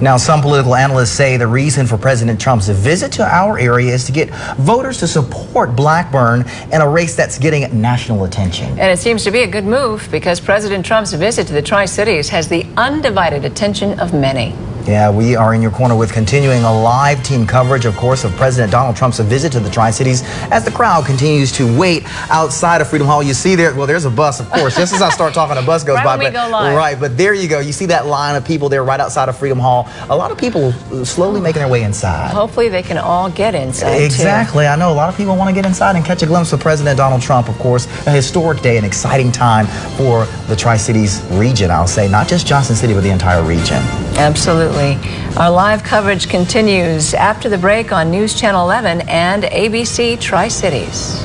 Now, some political analysts say the reason for President Trump's visit to our area is to get voters to support Blackburn in a race that's getting national attention. And it seems to be a good move because President Trump's visit to the Tri-Cities has the undivided attention of many. Yeah, we are in your corner with continuing a live team coverage, of course, of President Donald Trump's visit to the Tri-Cities as the crowd continues to wait outside of Freedom Hall. You see there, well, there's a bus, of course. Just as I start talking, a bus goes by. Right, but there you go. You see that line of people there right outside of Freedom Hall. A lot of people slowly making their way inside. Hopefully they can all get inside, Exactly. too. I know a lot of people want to get inside and catch a glimpse of President Donald Trump, of course. A historic day, an exciting time for the Tri-Cities region, I'll say. Not just Johnson City, but the entire region. Absolutely. Our live coverage continues after the break on News Channel 11 and ABC Tri-Cities.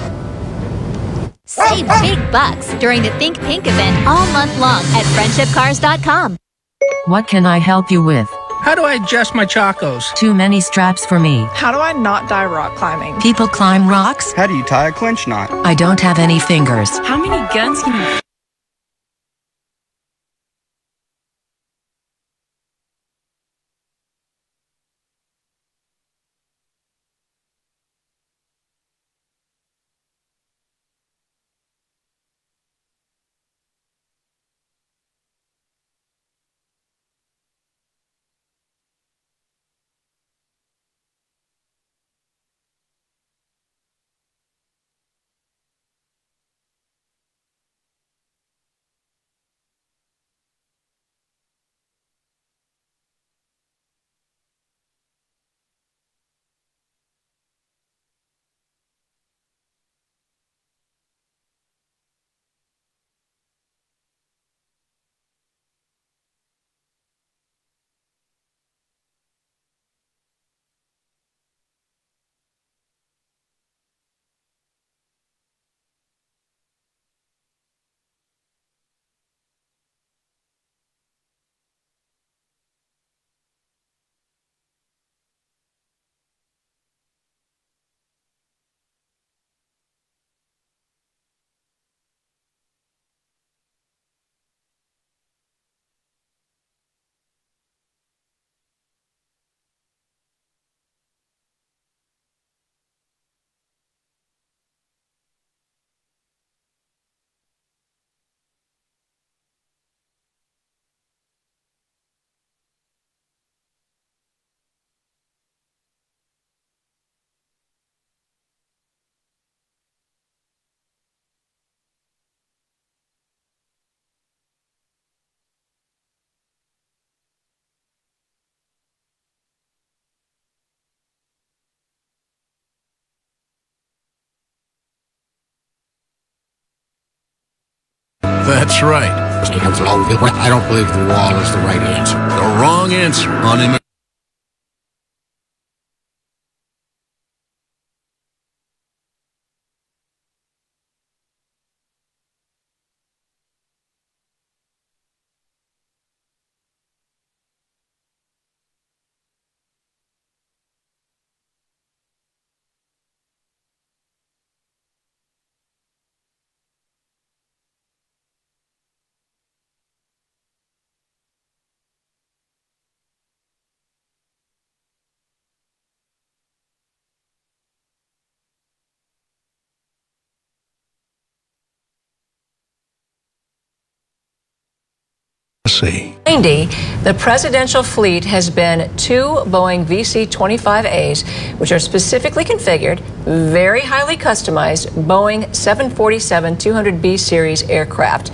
Save big bucks during the Think Pink event all month long at friendshipcars.com. What can I help you with? How do I adjust my chacos? Too many straps for me. How do I not die rock climbing? People climb rocks? How do you tie a clinch knot? I don't have any fingers. How many guns can you... That's right. I don't believe the wall is the right answer. The wrong answer on immigration. The presidential fleet has been 2 Boeing VC-25As, which are specifically configured, very highly customized Boeing 747-200B series aircraft.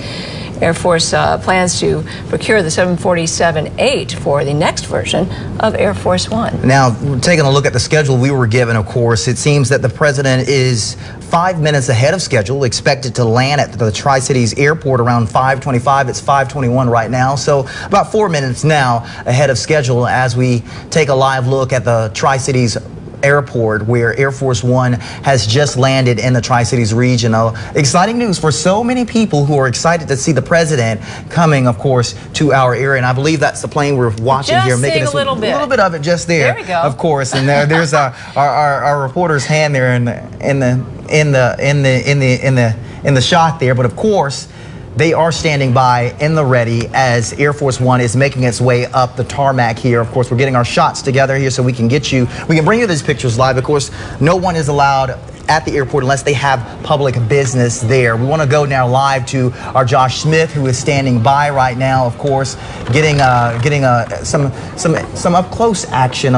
Air Force plans to procure the 747-8 for the next version of Air Force One. Now, taking a look at the schedule we were given, of course, it seems that the president is 5 minutes ahead of schedule, expected to land at the Tri-Cities Airport around 5:25. It's 5:21 right now, so about 4 minutes now ahead of schedule as we take a live look at the Tri-Cities Airport, where Air Force One has just landed in the Tri-Cities region. Exciting news for so many people who are excited to see the president coming, of course, to our area. And I believe that's the plane we're watching just here, making a little bit of it just there. There we go. Of course, and there's our reporter's hand there in the shot there. But of course, they are standing by in the ready as Air Force One is making its way up the tarmac here. Of course, we're getting our shots together here so we can bring you these pictures live. Of course, no one is allowed at the airport unless they have public business there. We want to go now live to our Josh Smith, who is standing by right now, of course, getting some up close action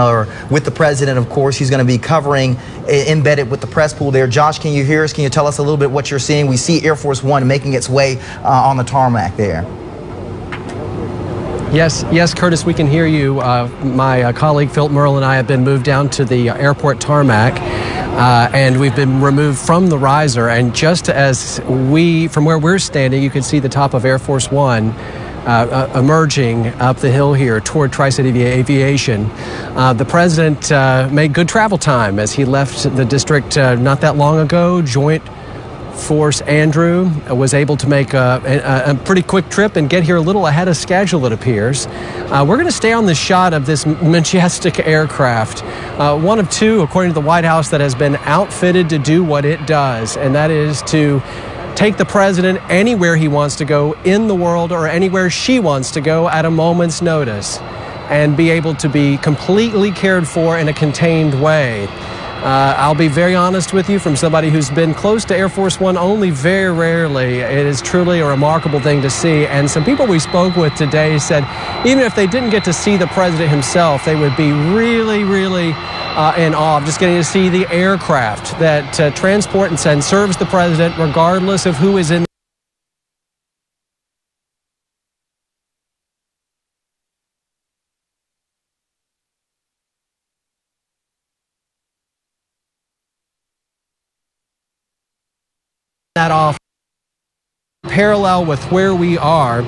with the president. Of course, he's going to be covering embedded with the press pool there. Josh, can you hear us? Can you tell us a little bit what you're seeing? We see Air Force One making its way on the tarmac there. Yes, Curtis, we can hear you. My colleague Philip Merle and I have been moved down to the airport tarmac, and we've been removed from the riser. And just as from where we're standing, you can see the top of Air Force One emerging up the hill here toward Tri-City Aviation. The president made good travel time as he left the district not that long ago. Joint Force Andrew was able to make a pretty quick trip and get here a little ahead of schedule, it appears. We're going to stay on the shot of this majestic aircraft, one of 2, according to the White House, that has been outfitted to do what it does, and that is to take the president anywhere he wants to go in the world or anywhere she wants to go at a moment's notice and be able to be completely cared for in a contained way. I'll be very honest with you, from somebody who's been close to Air Force One only very rarely. It is truly a remarkable thing to see. And some people we spoke with today said even if they didn't get to see the president himself, they would be really, really in awe of just getting to see the aircraft that transport and serves the president regardless of who is in that off parallel with where we are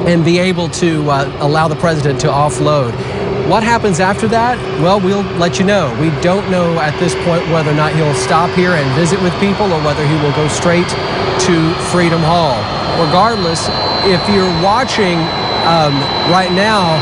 and be able to allow the president to offload. What happens after that? Well, we'll let you know. We don't know at this point whether or not he'll stop here and visit with people or whether he will go straight to Freedom Hall. Regardless, if you're watching right now,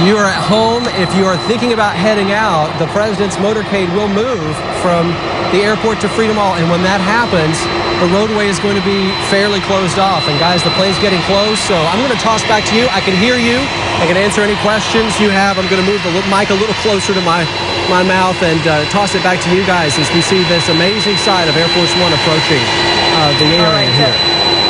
you're at home. If you are thinking about heading out, the president's motorcade will move from the airport to Freedom Hall. And when that happens, the roadway is going to be fairly closed off. And guys, the plane's getting close, so I'm going to toss back to you. I can hear you. I can answer any questions you have. I'm going to move the mic a little closer to my mouth and toss it back to you guys as we see this amazing sight of Air Force One approaching the area here.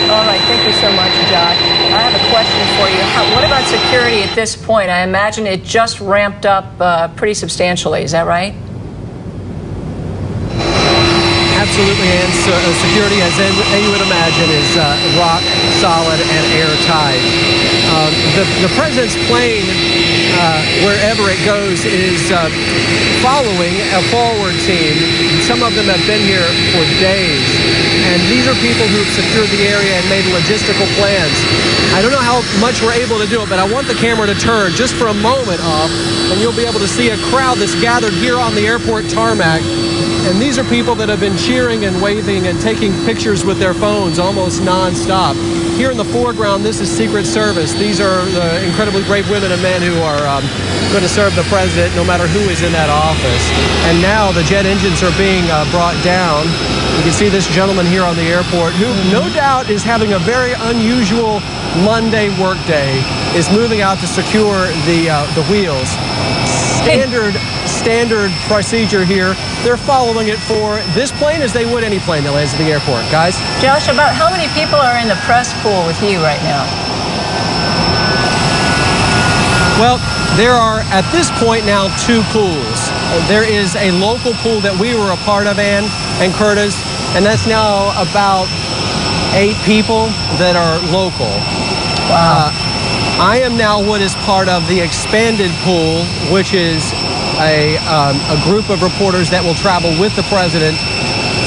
All right, thank you so much, Josh. I have a question for you. What about security at this point? I imagine it just ramped up pretty substantially. Is that right? Absolutely, and security, as you would imagine, is rock solid and airtight. The president's plane, wherever it goes, is following a forward team. some of them have been here for days. And these are people who've secured the area and made logistical plans. I don't know how much we're able to do it, but I want the camera to turn just for a moment off, and you'll be able to see a crowd that's gathered here on the airport tarmac. And these are people that have been cheering and waving and taking pictures with their phones almost nonstop. Here in the foreground, this is Secret Service. These are the incredibly brave women and men who are going to serve the president no matter who is in that office. And now the jet engines are being brought down. You can see this gentleman here on the airport who no doubt is having a very unusual Monday workday, is moving out to secure the wheels. Standard procedure here. They're following it for this plane as they would any plane that lands at the airport. Guys? Josh, about how many people are in the press pool with you right now? Well, there are, at this point now, 2 pools. There is a local pool that we were a part of, Ann and Curtis, and that's now about 8 people that are local. Wow. I am now what is part of the expanded pool, which is a group of reporters that will travel with the president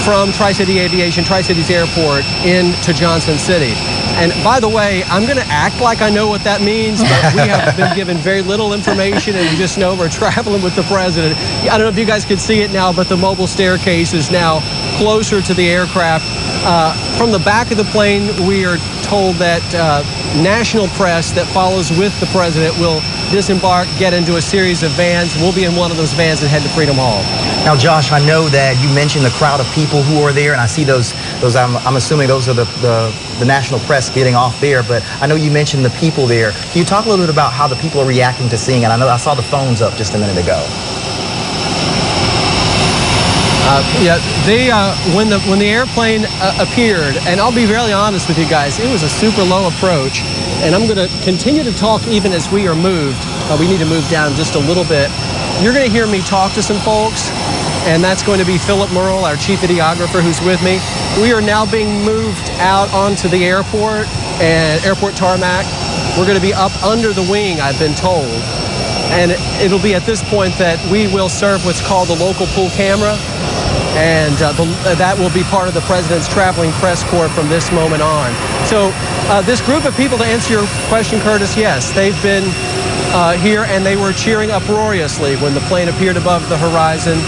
from Tri-City Aviation, Tri-Cities Airport into Johnson City. And by the way, I'm going to act like I know what that means, but we have been given very little information, and we just know we're traveling with the president. I don't know if you guys can see it now, but the mobile staircase is now closer to the aircraft. From the back of the plane, we are told that national press that follows with the president will disembark, get into a series of vans. We'll be in one of those vans and head to Freedom Hall. Now, Josh, I know that you mentioned the crowd of people who are there, and I see those I'm assuming those are the national press getting off there, but I know you mentioned the people there. Can you talk a little bit about how the people are reacting to seeing it? I know I saw the phones up just a minute ago. When the airplane appeared, and I'll be really honest with you guys, it was a super low approach, and I'm going to continue to talk even as we are moved. We need to move down just a little bit. You're going to hear me talk to some folks, and that's going to be Philip Merle, our chief videographer, who's with me. We are now being moved out onto the airport and airport tarmac. We're going to be up under the wing, I've been told. And it'll be at this point that we will serve what's called the local pool camera. And that will be part of the president's traveling press corps from this moment on. So this group of people, to answer your question, Curtis, yes, they've been here, and they were cheering uproariously when the plane appeared above the horizon.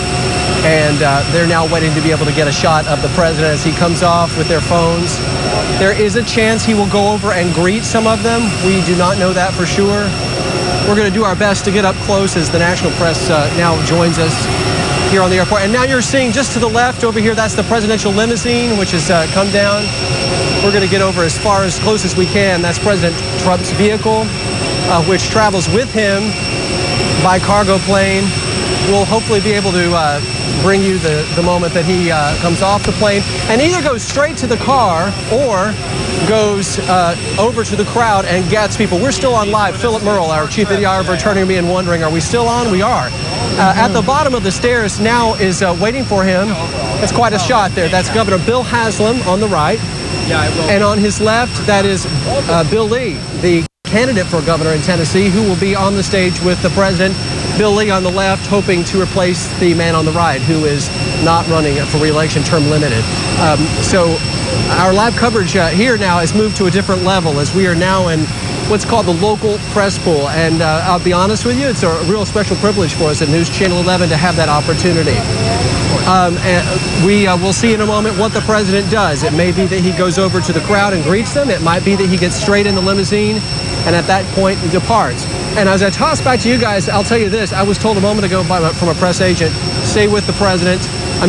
And they're now waiting to be able to get a shot of the president as he comes off with their phones. There is a chance he will go over and greet some of them. We do not know that for sure. We're going to do our best to get up close as the national press now joins us here on the airport. And now you're seeing just to the left over here, that's the presidential limousine, which has come down. We're going to get over as far as close as we can. That's President Trump's vehicle, which travels with him by cargo plane. We'll hopefully be able to bring you the moment that he comes off the plane and either goes straight to the car or goes over to the crowd and gets people. We're still on live. Philip Merle, our chief videographer, turning to me and wondering, are we still on? We are. At the bottom of the stairs now is waiting for him. That's quite a shot there. That's Governor Bill Haslam on the right. And on his left, that is Bill Lee, the candidate for governor in Tennessee, who will be on the stage with the president. Bill Lee on the left, hoping to replace the man on the right, who is not running for re-election, term limited. So our live coverage here now has moved to a different level as we are now in what's called the local press pool. And I'll be honest with you, it's a real special privilege for us at News Channel 11 to have that opportunity. And we will see in a moment what the president does. It may be that he goes over to the crowd and greets them. It might be that he gets straight in the limousine and at that point departs. And as I toss back to you guys, I'll tell you this. I was told a moment ago from a press agent, stay with the president.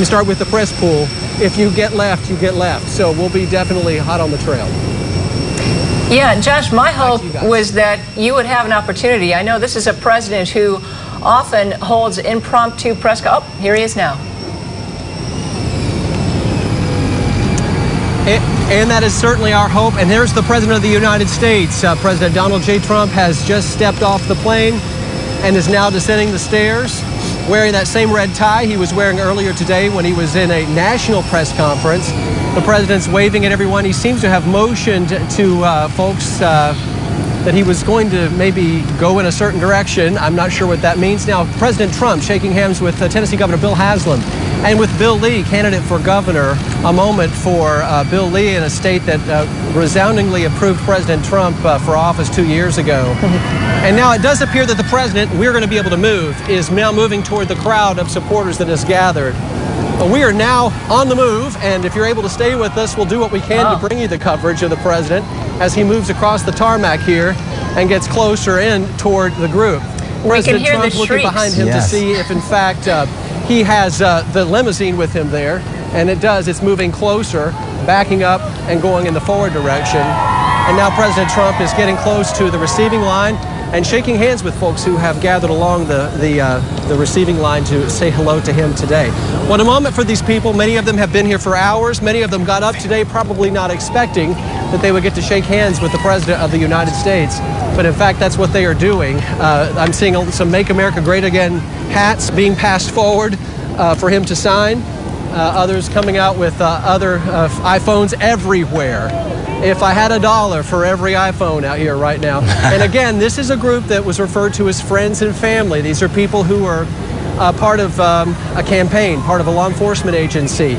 Start with the press pool. If you get left, you get left. So we'll be definitely hot on the trail. Yeah, Josh, my hope was that you would have an opportunity. I know this is a president who often holds impromptu press. Oh, here he is now. And that is certainly our hope. And there's the President of the United States. President Donald J. Trump has just stepped off the plane and is now descending the stairs, wearing that same red tie he was wearing earlier today when he was in a national press conference. The president's waving at everyone. He seems to have motioned to folks that he was going to maybe go in a certain direction. I'm not sure what that means. Now, President Trump shaking hands with Tennessee Governor Bill Haslam and with Bill Lee, candidate for governor. A moment for Bill Lee in a state that resoundingly approved President Trump for office 2 years ago. And now it does appear that the president, we're going to be able to move, is now moving toward the crowd of supporters that has gathered. We are now on the move, and if you're able to stay with us, we'll do what we can to bring you the coverage of the president as he moves across the tarmac here and gets closer in toward the group. President Trump looking behind him to see if, in fact, he has the limousine with him there, and it does. It's moving closer, backing up and going in the forward direction. And now President Trump is getting close to the receiving line and shaking hands with folks who have gathered along the receiving line to say hello to him today. What a moment for these people. Many of them have been here for hours. Many of them got up today probably not expecting that they would get to shake hands with the President of the United States. But in fact, that's what they are doing. I'm seeing some Make America Great Again hats being passed forward for him to sign. Others coming out with other iPhones everywhere. If I had $1 for every iPhone out here right now. And again, this is a group that was referred to as friends and family. These are people who are part of a campaign, part of a law enforcement agency.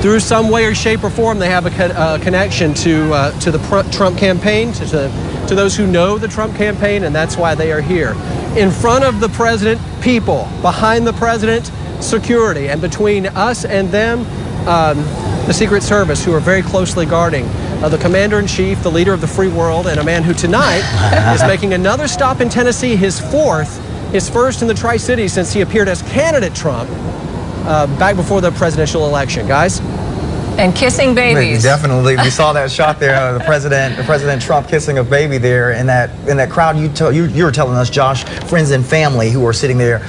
Through some way or shape or form, they have a connection to the Trump campaign, to those who know the Trump campaign, and that's why they are here. In front of the president, people. Behind the president, security. And between us and them, the Secret Service, who are very closely guarding the commander-in-chief, the leader of the free world, and a man who tonight is making another stop in Tennessee, his first in the Tri-Cities since he appeared as candidate Trump back before the presidential election, guys. And kissing babies. Definitely, we saw that shot there. The President Trump kissing a baby there in that crowd. You were telling us, Josh, friends and family who are sitting there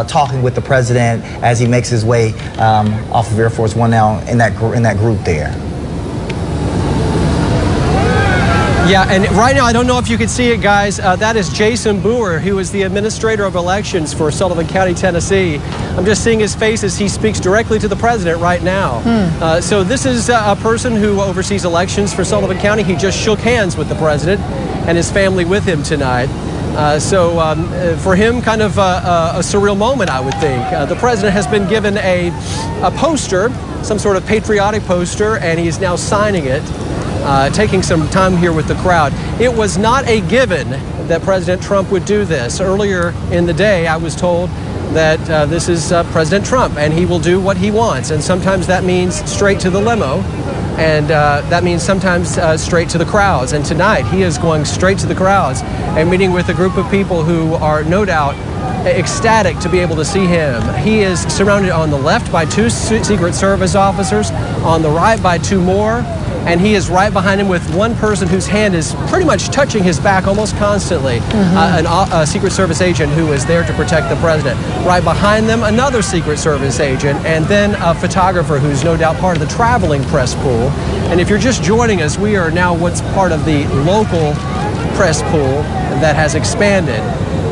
talking with the president as he makes his way off of Air Force One now in that group there. Yeah, and right now, I don't know if you can see it, guys. That is Jason Boer, who is the administrator of elections for Sullivan County, Tennessee. I'm just seeing his face as he speaks directly to the president right now. So this is a person who oversees elections for Sullivan County. He just shook hands with the president and his family with him tonight. So for him, kind of a surreal moment, I would think. The president has been given a poster, some sort of patriotic poster, and he's now signing it. Taking some time here with the crowd. It was not a given that President Trump would do this. Earlier in the day, I was told that this is President Trump and he will do what he wants. And sometimes that means straight to the limo. And that means sometimes straight to the crowds. And tonight, he is going straight to the crowds and meeting with a group of people who are no doubt ecstatic to be able to see him. He is surrounded on the left by 2 Secret Service officers, on the right by 2 more. And he is right behind him with one person whose hand is pretty much touching his back almost constantly, a Secret Service agent who is there to protect the president. Right behind them, another Secret Service agent, and then a photographer who's no doubt part of the traveling press pool. And if you're just joining us, we are now what's part of the local press pool that has expanded.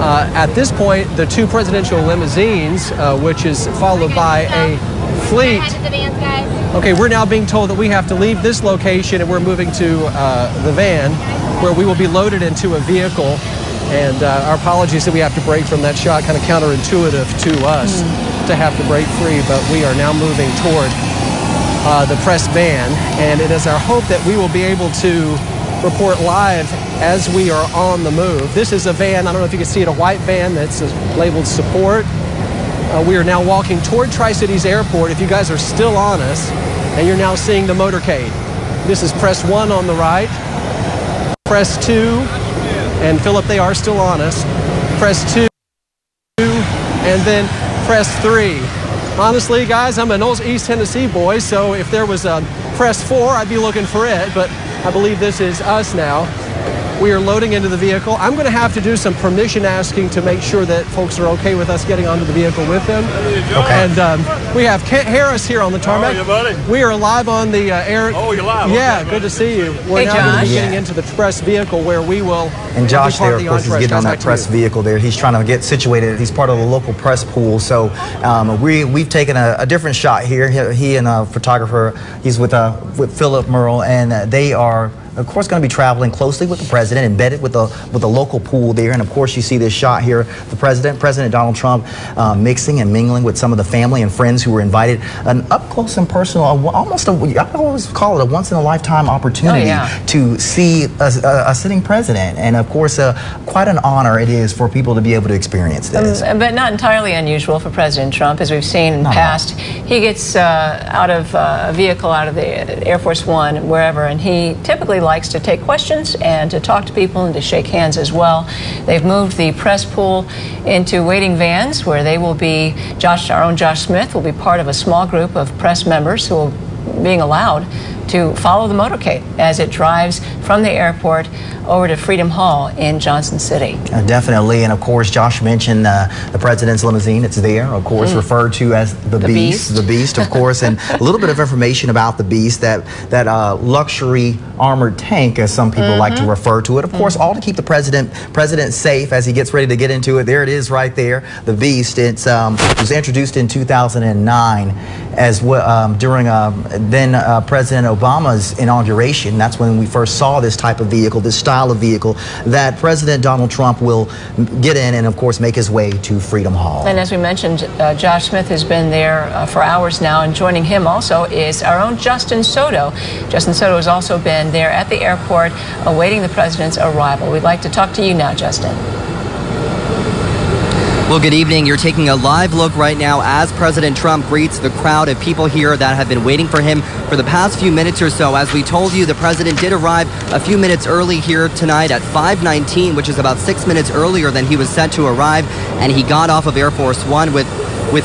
At this point, the 2 presidential limousines, which is followed by a fleet. Okay, we're now being told that we have to leave this location and we're moving to the van where we will be loaded into a vehicle. And our apologies that we have to break from that shot, kind of counterintuitive to us to have to break free, but we are now moving toward the press van. And it is our hope that we will be able to report live as we are on the move. This is a van, I don't know if you can see it, a white van that's labeled support. We are now walking toward Tri-Cities Airport. If you guys are still on us, and you're now seeing the motorcade. This is press 1 on the right, press 2, and Philip, they are still on us. Press 2, and then press 3. Honestly, guys, I'm an old East Tennessee boy, so if there was a press 4, I'd be looking for it, but I believe this is us now. We are loading into the vehicle. I'm going to have to do some permission asking to make sure that folks are okay with us getting onto the vehicle with them. Okay. And we have Kent Harris here on the tarmac. How are you, buddy? We are live on the air. Oh, you're live. Yeah, okay, good to see you. We're now going to be getting into the press vehicle where we will. And Josh there, of course, is getting on that press vehicle there. He's trying to get situated. He's part of the local press pool. So we've taken a different shot here. He and a photographer, he's with Philip Merle, and they are of course, going to be traveling closely with the president, embedded with a local pool there. And of course, you see this shot here, the President Donald Trump, mixing and mingling with some of the family and friends who were invited. An up close and personal, almost I always call it a once in a lifetime opportunity to see a sitting president. And of course, quite an honor it is for people to be able to experience this. But not entirely unusual for President Trump, as we've seen in the past. He gets out of a vehicle, out of the Air Force One, wherever, and he typically likes to take questions and to talk to people and to shake hands as well. They've moved the press pool into waiting vans where they will be, our own Josh Smith will be part of a small group of press members who will being allowed to follow the motorcade as it drives from the airport over to Freedom Hall in Johnson City. Definitely, and of course, Josh mentioned the president's limousine. It's there, of course, referred to as the Beast. The Beast, of course, and a little bit of information about the Beast, that luxury armored tank, as some people like to refer to it. Of course, all to keep the president safe as he gets ready to get into it. There it is, right there, the Beast. It was introduced in 2009 as well during then President Obama's inauguration. That's when we first saw this type of vehicle, this style of vehicle that President Donald Trump will get in and, of course, make his way to Freedom Hall. And as we mentioned, Josh Smith has been there for hours now, and joining him also is our own Justin Soto. Justin Soto has also been there at the airport awaiting the president's arrival. We'd like to talk to you now, Justin. Well, good evening. You're taking a live look right now as President Trump greets the crowd of people here that have been waiting for him for the past few minutes or so. As we told you, the president did arrive a few minutes early here tonight at 5:19, which is about 6 minutes earlier than he was set to arrive, and he got off of Air Force One with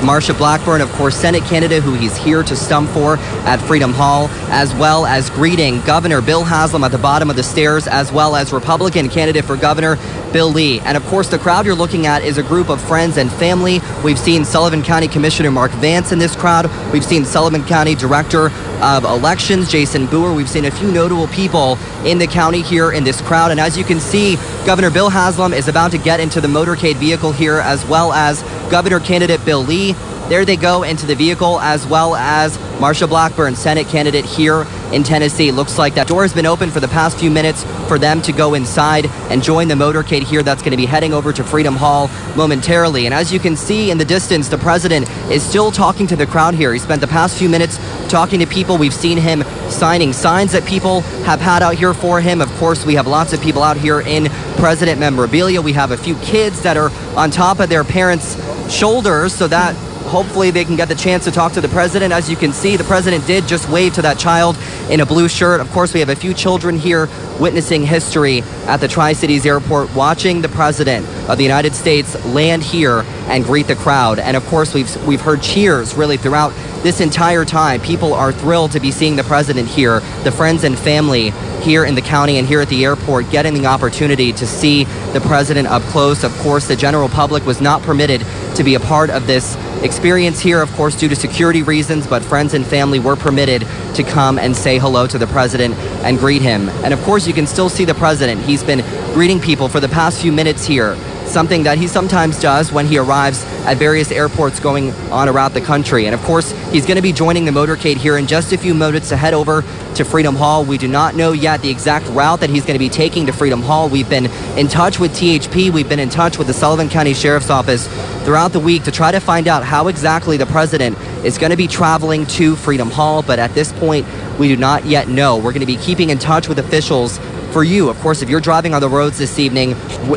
Marsha Blackburn, of course, Senate candidate who he's here to stump for at Freedom Hall, as well as greeting Governor Bill Haslam at the bottom of the stairs, as well as Republican candidate for governor Bill Lee. And of course, the crowd you're looking at is a group of friends and family. We've seen Sullivan County Commissioner Mark Vance in this crowd. We've seen Sullivan County Director of Elections, Jason Boer. We've seen a few notable people in the county here in this crowd. And as you can see, Governor Bill Haslam is about to get into the motorcade vehicle here, as well as Governor candidate Bill Lee. There they go into the vehicle, as well as Marsha Blackburn, Senate candidate here in Tennessee. Looks like that door has been open for the past few minutes for them to go inside and join the motorcade here that's going to be heading over to Freedom Hall momentarily. And as you can see in the distance, the president is still talking to the crowd here. He spent the past few minutes talking to people. We've seen him signing signs that people have had out here for him. Of course, we have lots of people out here in president memorabilia. We have a few kids that are on top of their parents' shoulders, so that hopefully they can get the chance to talk to the president. As you can see, the president did just wave to that child in a blue shirt. Of course, we have a few children here witnessing history at the Tri-Cities Airport, watching the president of the United States land here and greet the crowd. And of course, we've heard cheers really throughout this entire time. People are thrilled to be seeing the president here, the friends and family here in the county and here at the airport getting the opportunity to see the president up close. Of course, the general public was not permitted to be a part of this experience here, of course, due to security reasons, but friends and family were permitted to come and say hello to the president and greet him. And of course, you can still see the president. He's been greeting people for the past few minutes here, something that he sometimes does when he arrives at various airports going on around the country. And of course, he's going to be joining the motorcade here in just a few moments to head over to Freedom Hall. We do not know yet the exact route that he's going to be taking to Freedom Hall. We've been in touch with THP. We've been in touch with the Sullivan County Sheriff's Office throughout the week to try to find out how exactly the president is going to be traveling to Freedom Hall. But at this point, we do not yet know. We're going to be keeping in touch with officials for you. Of course, if you're driving on the roads this evening,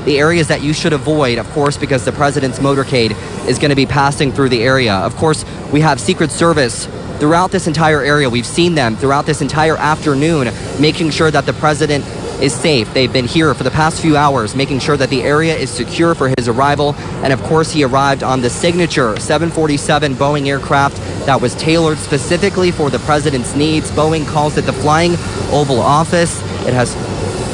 the areas that you should avoid, of course, because the president's motorcade is going to be passing through the area. Of course, we have Secret Service throughout this entire area. We've seen them throughout this entire afternoon, making sure that the president is safe. They've been here for the past few hours, making sure that the area is secure for his arrival. And of course, he arrived on the signature 747 Boeing aircraft that was tailored specifically for the president's needs. Boeing calls it the Flying Oval Office. It has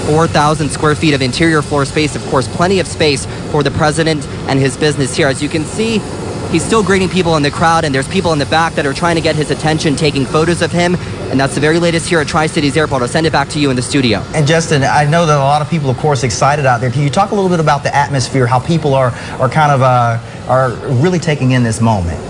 4,000 square feet of interior floor space. Of course, plenty of space for the president and his business here. As you can see, he's still greeting people in the crowd, and there's people in the back that are trying to get his attention, taking photos of him. And that's the very latest here at Tri-Cities Airport. I'll send it back to you in the studio. And Justin, I know that a lot of people, of course, excited out there. Can you talk a little bit about the atmosphere, how people are kind of are really taking in this moment?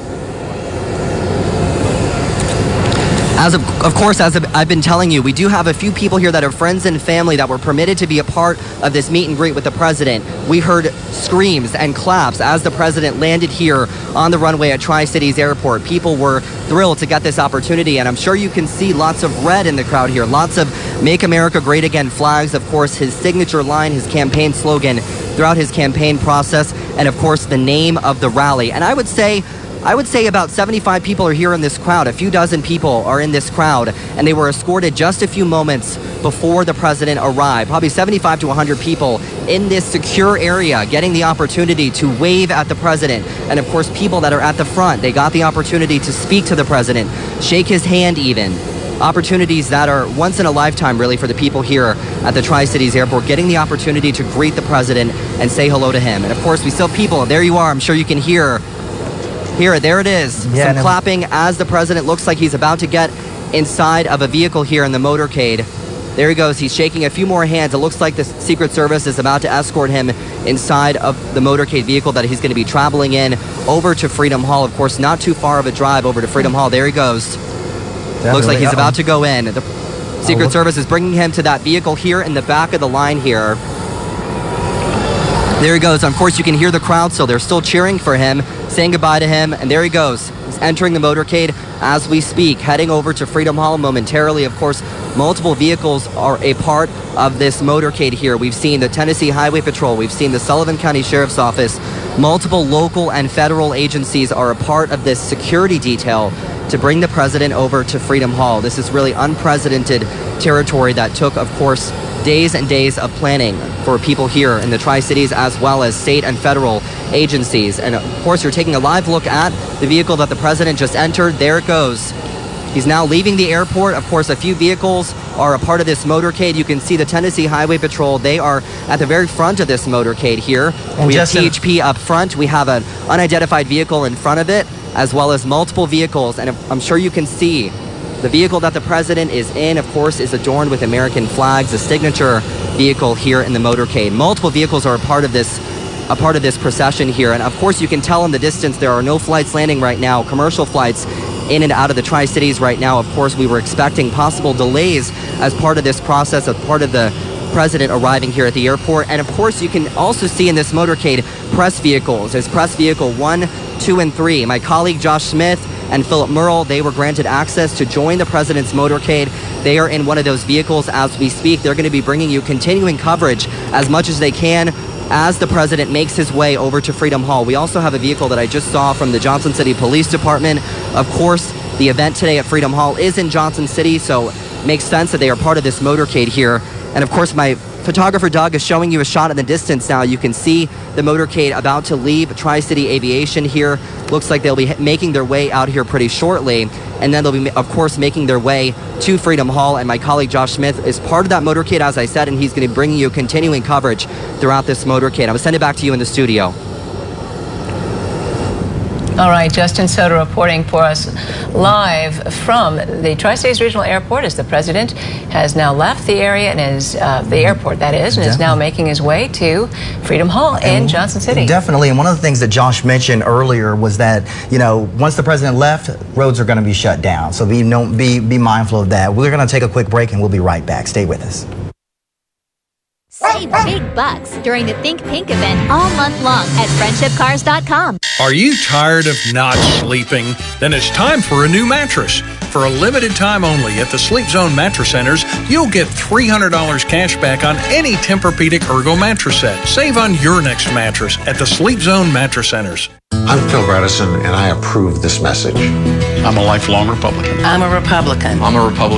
Of course, as I've been telling you, we do have a few people here that are friends and family that were permitted to be a part of this meet and greet with the president. We heard screams and claps as the president landed here on the runway at Tri-Cities Airport. People were thrilled to get this opportunity, and I'm sure you can see lots of red in the crowd here. Lots of Make America Great Again flags, of course, his signature line, his campaign slogan throughout his campaign process, and of course the name of the rally. And I would say about 75 people are here in this crowd. A few dozen people are in this crowd, and they were escorted just a few moments before the president arrived. Probably 75 to 100 people in this secure area getting the opportunity to wave at the president. And of course, people that are at the front, they got the opportunity to speak to the president, shake his hand even. Opportunities that are once in a lifetime, really, for the people here at the Tri-Cities Airport, getting the opportunity to greet the president and say hello to him. And of course, we still have people. There you are. I'm sure you can hear it. There it is. Yeah, some clapping as the president looks like he's about to get inside of a vehicle here in the motorcade. There he goes. He's shaking a few more hands. It looks like the Secret Service is about to escort him inside of the motorcade vehicle that he's going to be traveling in over to Freedom Hall. Of course, not too far of a drive over to Freedom Hall. There he goes. Definitely. Looks like he's about to go in. The Secret Service is bringing him to that vehicle here in the back of the line here. There he goes. Of course, you can hear the crowd, so they're still cheering for him, saying goodbye to him, and there he goes. He's entering the motorcade as we speak, heading over to Freedom Hall momentarily. Of course, multiple vehicles are a part of this motorcade here. We've seen the Tennessee Highway Patrol. We've seen the Sullivan County Sheriff's Office. Multiple local and federal agencies are a part of this security detail to bring the president over to Freedom Hall. This is really unprecedented territory that took, of course, days and days of planning for people here in the Tri-Cities as well as state and federal agencies. And of course, you're taking a live look at the vehicle that the president just entered. There it goes. He's now leaving the airport. Of course, a few vehicles are a part of this motorcade. You can see the Tennessee Highway Patrol. They are at the very front of this motorcade here. We have THP up front. We have an unidentified vehicle in front of it, as well as multiple vehicles. And I'm sure you can see the vehicle that the president is in, of course, is adorned with American flags, a signature vehicle here in the motorcade. Multiple vehicles are a part of this procession here. And of course, you can tell in the distance there are no flights landing right now, commercial flights in and out of the Tri-Cities right now. Of course, we were expecting possible delays as part of this process, as part of the president arriving here at the airport. And of course, you can also see in this motorcade press vehicles. There's press vehicle 1, 2, and 3. My colleague Josh Smith and Philip Merle, they were granted access to join the president's motorcade. They are in one of those vehicles as we speak. They're going to be bringing you continuing coverage as much as they can as the president makes his way over to Freedom Hall. We also have a vehicle that I just saw from the Johnson City Police Department. Of course, the event today at Freedom Hall is in Johnson City, so it makes sense that they are part of this motorcade here. And of course, my photographer Doug is showing you a shot in the distance now. You can see the motorcade about to leave Tri-City Aviation here. Looks like they'll be making their way out here pretty shortly. And then they'll be, of course, making their way to Freedom Hall. And my colleague Josh Smith is part of that motorcade, as I said, and he's going to be bringing you continuing coverage throughout this motorcade. I'm going to send it back to you in the studio. All right, Justin Soto reporting for us live from the Tri-Cities Regional Airport as the president has now left the area and is the airport, that is, and is now making his way to Freedom Hall in Johnson City. Definitely, and one of the things that Josh mentioned earlier was that, you know, once the president left, roads are going to be shut down. So be mindful of that. We're going to take a quick break and we'll be right back. Stay with us. Save big bucks during the Think Pink event all month long at friendshipcars.com. Are you tired of not sleeping? Then it's time for a new mattress. For a limited time only at the Sleep Zone Mattress Centers, you'll get $300 cash back on any Tempur-Pedic Ergo mattress set. Save on your next mattress at the Sleep Zone Mattress Centers. I'm Phil Bredesen, and I approve this message. I'm a lifelong Republican. I'm a Republican. I'm a Republican.